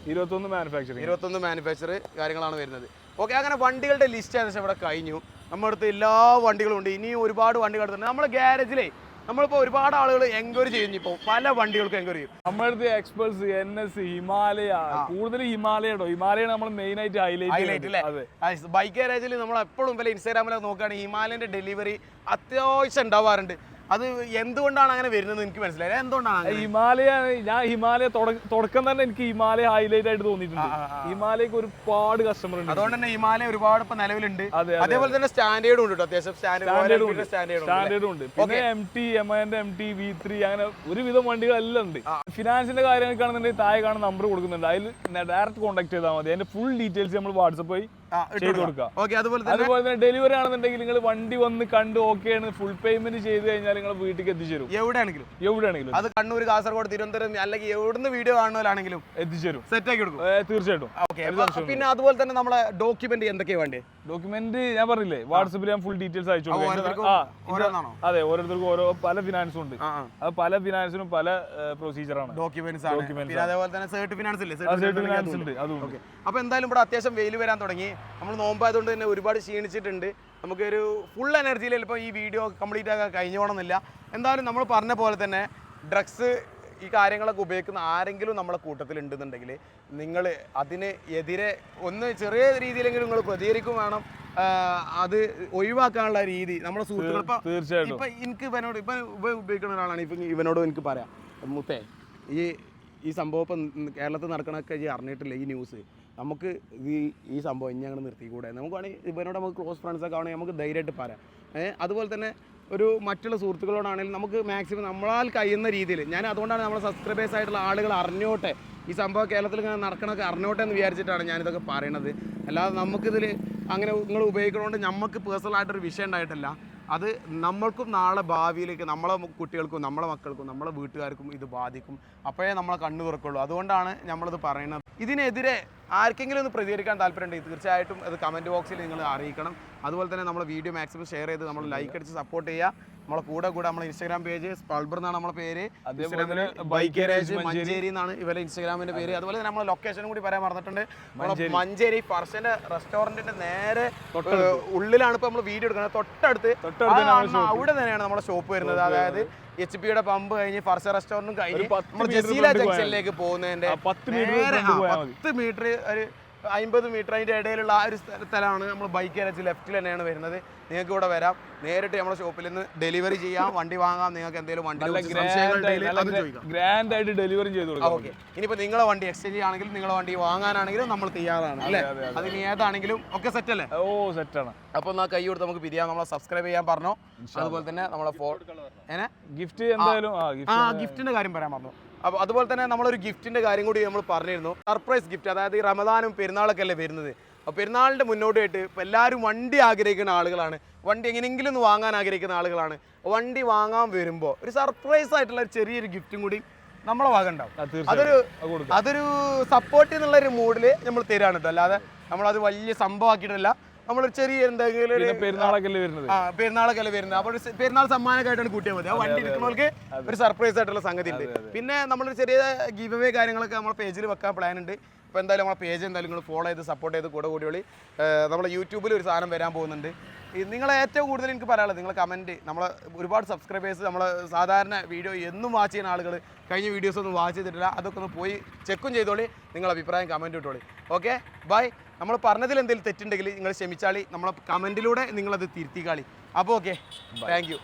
21
മാനുഫാക്ചർ കാര്യങ്ങളാണ് വരുന്നത്. ഓക്കെ, അങ്ങനെ വണ്ടികളുടെ ലിസ്റ്റ് ഏകദേശം ഇവിടെ കഴിഞ്ഞു. നമ്മുടെ അടുത്ത് എല്ലാ വണ്ടികളും ഉണ്ട്. ഇനിയും ഒരുപാട് വണ്ടികൾ എടുത്തിട്ടുണ്ട്. നമ്മുടെ ഗ്യാരേജിലേ നമ്മളിപ്പോൾ ഒരുപാട് ആളുകൾ എൻക്വയറി ചെയ്യുന്നു. ഇപ്പോൾ പല വണ്ടികൾക്കും എൻക്വയറി ചെയ്യും.
നമ്മുടെ അടുത്ത് എക്സ്പൾസ്, NS, ഹിമാലയ, കൂടുതൽ ഹിമാലയാണ് നമ്മൾ മെയിൻ ആയിട്ട്
ഹൈലൈറ്റ് അല്ലേ? ബൈക്ക് ഗ്യാരേജിൽ നമ്മൾ എപ്പോഴും വല്ല ഇൻസ്റ്റാഗ്രാമിലൊക്കെ നോക്കുകയാണെങ്കിൽ ഹിമാലയന്റെ ഡെലിവറി അത്യാവശ്യം ഉണ്ടാവാറുണ്ട്. അത് എന്തുകൊണ്ടാണ് അങ്ങനെ വരുന്നത് എനിക്ക് മനസ്സിലായില്ല. എന്തുകൊണ്ടാണ്
ഹിമാലയ തുടക്കം തന്നെ എനിക്ക് ഹിമാലയ ഹൈലൈറ്റ് ആയിട്ട് തോന്നിയിട്ടുണ്ട്. ഹിമാലയക്ക് ഒരുപാട് കസ്റ്റമർ ഉണ്ട്.
അതുകൊണ്ട് തന്നെ ഹിമാലയ ഒരുപാട് ഇപ്പൊ നിലവിലുണ്ട്. അതേപോലെ തന്നെ സ്റ്റാൻഡേർഡും ഉണ്ട്. അത്യാവശ്യം
സ്റ്റാൻഡേർഡും ഉണ്ട്. പിന്നെ MT, Yamaha MT, V3 അങ്ങനെ ഒരുവിധം വണ്ടികളെല്ലാം ഉണ്ട്. ഫിനാൻസിന്റെ കാര്യങ്ങളാണെന്നുണ്ടെങ്കിൽ താഴെ കാണുന്ന നമ്പർ കൊടുക്കുന്നുണ്ട്. അതിൽ ഡയറക്റ്റ് കോൺടാക്ട് ചെയ്താൽ മതി. അതിന്റെ ഫുൾ ഡീറ്റെയിൽസ് നമ്മൾ വാട്സപ്പ് വഴി ചെയ്ത് കൊടുക്കാം. അതുപോലെ തന്നെ ഡെലിവറി ആണെന്നുണ്ടെങ്കിൽ നിങ്ങൾ വണ്ടി വന്ന് കണ്ട് ഓക്കെ ആണ് ഫുൾ പേയ്മെന്റ് ചെയ്ത് കഴിഞ്ഞാൽ നിങ്ങൾ വീട്ടിലേക്ക് എത്തിച്ചേരും. എവിടെയാണെങ്കിലും
അത് കണ്ണൂർ, കാസർഗോഡ്, തിരുവനന്തപുരം അല്ലെങ്കിൽ എവിടുന്ന് വീഡിയോ കാണുന്നവരാണെങ്കിലും
എത്തിച്ചേരും.
സെറ്റ് ആക്കി കൊടുക്കും
തീർച്ചയായിട്ടും.
പിന്നെ അതുപോലെ തന്നെ നമ്മളെ ഡോക്യുമെന്റ് എന്തൊക്കെയാ വേണ്ടേ?
ഡോക്യുമെന്റ് ഞാൻ പറഞ്ഞില്ലേ വാട്സപ്പിൽ ഞാൻ ഫുൾ ഡീറ്റെയിൽസ് അയച്ചു കൊടുക്കാം. അതെ, ഓരോരുത്തർക്കും ഓരോ പല ഫിനാൻസും ഉണ്ട്. അത് പല ഫിനാൻസിനും പല പ്രൊസീജിയറാണ്.
ഡോക്യുമെന്റ്സ് അതേപോലെ തന്നെ സർട്ട് ഫിനാൻസ് ഇല്ലേ?
ഉണ്ട്. അതുകൊണ്ട്
അപ്പൊ എന്തായാലും ഇവിടെ അത്യാവശ്യം വെയിൽ വരാൻ തുടങ്ങി. നമ്മൾ നോമ്പായതുകൊണ്ട് തന്നെ ഒരുപാട് ക്ഷീണിച്ചിട്ടുണ്ട്. നമുക്കൊരു ഫുൾ എനർജിയിൽ ചിലപ്പോൾ ഈ വീഡിയോ കംപ്ലീറ്റ് ആക്കാൻ കഴിഞ്ഞോണമെന്നില്ല. എന്തായാലും നമ്മൾ പറഞ്ഞ പോലെ തന്നെ ഡ്രഗ്സ് ഈ കാര്യങ്ങളൊക്കെ ഉപയോഗിക്കുന്ന ആരെങ്കിലും നമ്മളെ കൂട്ടത്തിൽ ഉണ്ടെന്നുണ്ടെങ്കിൽ നിങ്ങൾ അതിന് എതിരെ ഒന്ന് ചെറിയ രീതിയിലെങ്കിലും നിങ്ങൾ പ്രതികരിക്കും വേണം. അത് ഒഴിവാക്കാനുള്ള രീതി നമ്മുടെ സുഹൃത്തുക്കൾ ഇപ്പൊ എനിക്ക് ഇവനോട് ഉപയോഗിക്കുന്ന ഒരാളാണ്. ഇവനോട് എനിക്ക് പറയാം, മുത്തേ ഈ ഈ സംഭവം ഇപ്പം കേരളത്തിൽ നടക്കണൊക്കെ ഈ അറിഞ്ഞിട്ടില്ല ഈ ന്യൂസ്. നമുക്ക് ഈ സംഭവം ഇനി അങ്ങനെ നിർത്തിക്കൂടെ? നമുക്ക് വേണമെങ്കിൽ ഇവനോട് നമുക്ക് ക്ലോസ് ഫ്രണ്ട്സൊക്കെ ആണെങ്കിൽ നമുക്ക് ധൈര്യമായിട്ട് പറയാം. അതുപോലെ തന്നെ ഒരു മറ്റുള്ള സുഹൃത്തുക്കളോടാണെങ്കിലും നമുക്ക് മാക്സിമം നമ്മളാൽ കഴിയുന്ന രീതിയിൽ, ഞാൻ അതുകൊണ്ടാണ് നമ്മളെ സബ്സ്ക്രൈബേഴ്സ് ആയിട്ടുള്ള ആളുകൾ അറിഞ്ഞോട്ടെ, ഈ സംഭവം കേരളത്തിൽ ഇങ്ങനെ നടക്കണമൊക്കെ അറിഞ്ഞോട്ടെ എന്ന് വിചാരിച്ചിട്ടാണ് ഞാനിതൊക്കെ പറയണത്. അല്ലാതെ നമുക്കിതിൽ അങ്ങനെ നിങ്ങൾ ഉപയോഗിക്കുന്നതുകൊണ്ട് നമുക്ക് പേഴ്സണലായിട്ടൊരു വിഷയം ഉണ്ടായിട്ടില്ല. അത് നമ്മൾക്കും നാളെ ഭാവിയിലേക്ക് നമ്മളെ കുട്ടികൾക്കും നമ്മളെ മക്കൾക്കും നമ്മളെ വീട്ടുകാർക്കും ഇത് ബാധിക്കും. അപ്പോഴേ നമ്മളെ കണ്ണു തുറക്കുള്ളൂ. അതുകൊണ്ടാണ് നമ്മളിത് പറയുന്നത്. ഇതിനെതിരെ ആർക്കെങ്കിലും ഒന്ന് പ്രതികരിക്കാൻ താല്പര്യമുണ്ടെങ്കിൽ തീർച്ചയായിട്ടും അത് കമൻറ്റ് ബോക്സിൽ നിങ്ങൾ അറിയിക്കണം. അതുപോലെ തന്നെ നമ്മൾ വീഡിയോ മാക്സിമം ഷെയർ ചെയ്ത് നമ്മൾ ലൈക്ക് അടിച്ച് സപ്പോർട്ട് ചെയ്യുക. നമ്മളെ കൂടെ നമ്മളെ ഇൻസ്റ്റാഗ്രാം പേജ് സ്പൾബർ എന്നാണ് നമ്മളെ പേര്, ബൈക്ക് ഗാരേജ് മഞ്ചേരി എന്നാണ് ഇവരെ ഇൻസ്റ്റാഗ്രാമിന്റെ പേര്. അതുപോലെ തന്നെ നമ്മളെ ലൊക്കേഷനും കൂടി പറയാൻ മറന്നിട്ടുണ്ട്. മഞ്ചേരി ഫർഷന്റെ റെസ്റ്റോറന്റിന്റെ നേരെ ഉള്ളിലാണ് ഇപ്പൊ നമ്മൾ വീഡിയോ എടുക്കുന്നത്. തൊട്ടടുത്ത് അവിടെ തന്നെയാണ് നമ്മുടെ ഷോപ്പ് വരുന്നത്. അതായത് HP യുടെ പമ്പ് കഴിഞ്ഞ് ഫർഷ റെസ്റ്റോറന്റും കഴിഞ്ഞ് നമ്മൾ ജസീല ജംഗ്ഷനിലേക്ക് പോകുന്നതിന്റെ 10 മീറ്റർ ഒരു 50 മീറ്റർ അതിൻ്റെ ഇടയിലുള്ള ആ ഒരു സ്ഥലമാണ് നമ്മൾ ബൈക്ക് ഗാരേജ് ലെഫ്റ്റിൽ തന്നെയാണ് വരുന്നത്. നിങ്ങൾക്ക് ഇവിടെ വരാം, നേരിട്ട് നമ്മുടെ ഷോപ്പിൽ നിന്ന് ഡെലിവറി ചെയ്യാം, വണ്ടി വാങ്ങാം. നിങ്ങൾക്ക് എന്തെങ്കിലും വണ്ടി
ഗ്രാൻഡ് ആയിട്ട് ഡെലിവറി ചെയ്ത് കൊടുക്കാം.
ഓക്കെ, ഇനിയിപ്പോൾ നിങ്ങളെ വണ്ടി എക്സ്ചേഞ്ച് ആണെങ്കിലും നിങ്ങളെ വണ്ടി വാങ്ങാനാണെങ്കിലും നമ്മൾ തയ്യാറാണ് അല്ലേ? അതിന് ഏതാണെങ്കിലും ഒക്കെ സെറ്റ് അല്ലേ?
ഓ സെറ്റാണ്.
അപ്പോൾ എന്നാൽ കൈ കൊടുത്ത് നമുക്ക് പിരിയാം. നമ്മളെ സബ്സ്ക്രൈബ് ചെയ്യാൻ പറഞ്ഞോ. അതുപോലെ തന്നെ നമ്മളെ
ഗിഫ്റ്റ് എന്തായാലും
ഗിഫ്റ്റിന്റെ കാര്യം പറയാൻ പറഞ്ഞു. അപ്പോൾ അതുപോലെ തന്നെ നമ്മളൊരു ഗിഫ്റ്റിന്റെ കാര്യം കൂടി നമ്മൾ പറഞ്ഞിരുന്നു. Surprise gift. അതായത് ഈ റമദാനും പെരുന്നാളൊക്കെ അല്ലേ വരുന്നത്. അപ്പോൾ പെരുന്നാളിൻ്റെ മുന്നോട്ടായിട്ട് ഇപ്പോൾ എല്ലാവരും വണ്ടി ആഗ്രഹിക്കുന്ന ആളുകളാണ്, വണ്ടി എങ്ങനെയെങ്കിലും ഒന്ന് വാങ്ങാൻ ആഗ്രഹിക്കുന്ന ആളുകളാണ്. വണ്ടി വാങ്ങാൻ വരുമ്പോൾ ഒരു സർപ്രൈസ് ആയിട്ടുള്ള ഒരു ചെറിയൊരു ഗിഫ്റ്റും കൂടി നമ്മളെ ഭാഗമുണ്ടാവും. അതൊരു സപ്പോർട്ട് എന്നുള്ളൊരു മൂഡിൽ നമ്മൾ തരാണ് കേട്ടോ. അല്ലാതെ നമ്മളത് വലിയ സംഭവമാക്കിയിട്ടല്ല. നമ്മളൊരു ചെറിയ എന്തെങ്കിലും പെരുന്നാളൊക്കെ വരുന്നത്. അപ്പോൾ പെരുന്നാൾ സമ്മാനമായിട്ടാണ് കൂട്ടിയാൽ മതി. ആ വണ്ടി എടുക്കുന്നവർക്ക് ഒരു സർപ്രൈസ് ആയിട്ടുള്ള സംഗതി ഉണ്ട്. പിന്നെ നമ്മളൊരു ചെറിയ ഗീവ് അവേ കാര്യങ്ങളൊക്കെ നമ്മുടെ പേജിൽ വെക്കാൻ പ്ലാൻ ഉണ്ട്. അപ്പോൾ എന്തായാലും നമ്മളെ പേജ് എന്തായാലും നിങ്ങൾ ഫോളോ ചെയ്ത് സപ്പോർട്ട് ചെയ്ത് കൂടി നമ്മളെ യൂട്യൂബിൽ ഒരു സാധനം വരാൻ പോകുന്നുണ്ട്. നിങ്ങളെ ഏറ്റവും കൂടുതൽ എനിക്ക് പറയാനുള്ളത് നിങ്ങളെ കമൻറ്റ്. നമ്മളെ ഒരുപാട് സബ്സ്ക്രൈബേഴ്സ് നമ്മളെ സാധാരണ വീഡിയോ എന്നും വാച്ച് ചെയ്യുന്ന ആളുകൾ കഴിഞ്ഞ വീഡിയോസ് ഒന്നും വാച്ച് ചെയ്തിട്ടില്ല. അതൊക്കെ ഒന്ന് പോയി ചെക്കും ചെയ്തോളി, നിങ്ങളെ അഭിപ്രായം കമൻറ്റ് ഇട്ടോളി. Okay, by. നമ്മൾ പറഞ്ഞതിൽ എന്തെങ്കിലും തെറ്റുണ്ടെങ്കിൽ നിങ്ങൾ ക്ഷമിച്ചാളി, നമ്മളെ കമൻറ്റിലൂടെ നിങ്ങളത് തിരുത്തിക്കാളി. അപ്പോൾ ഓക്കെ, താങ്ക് യു.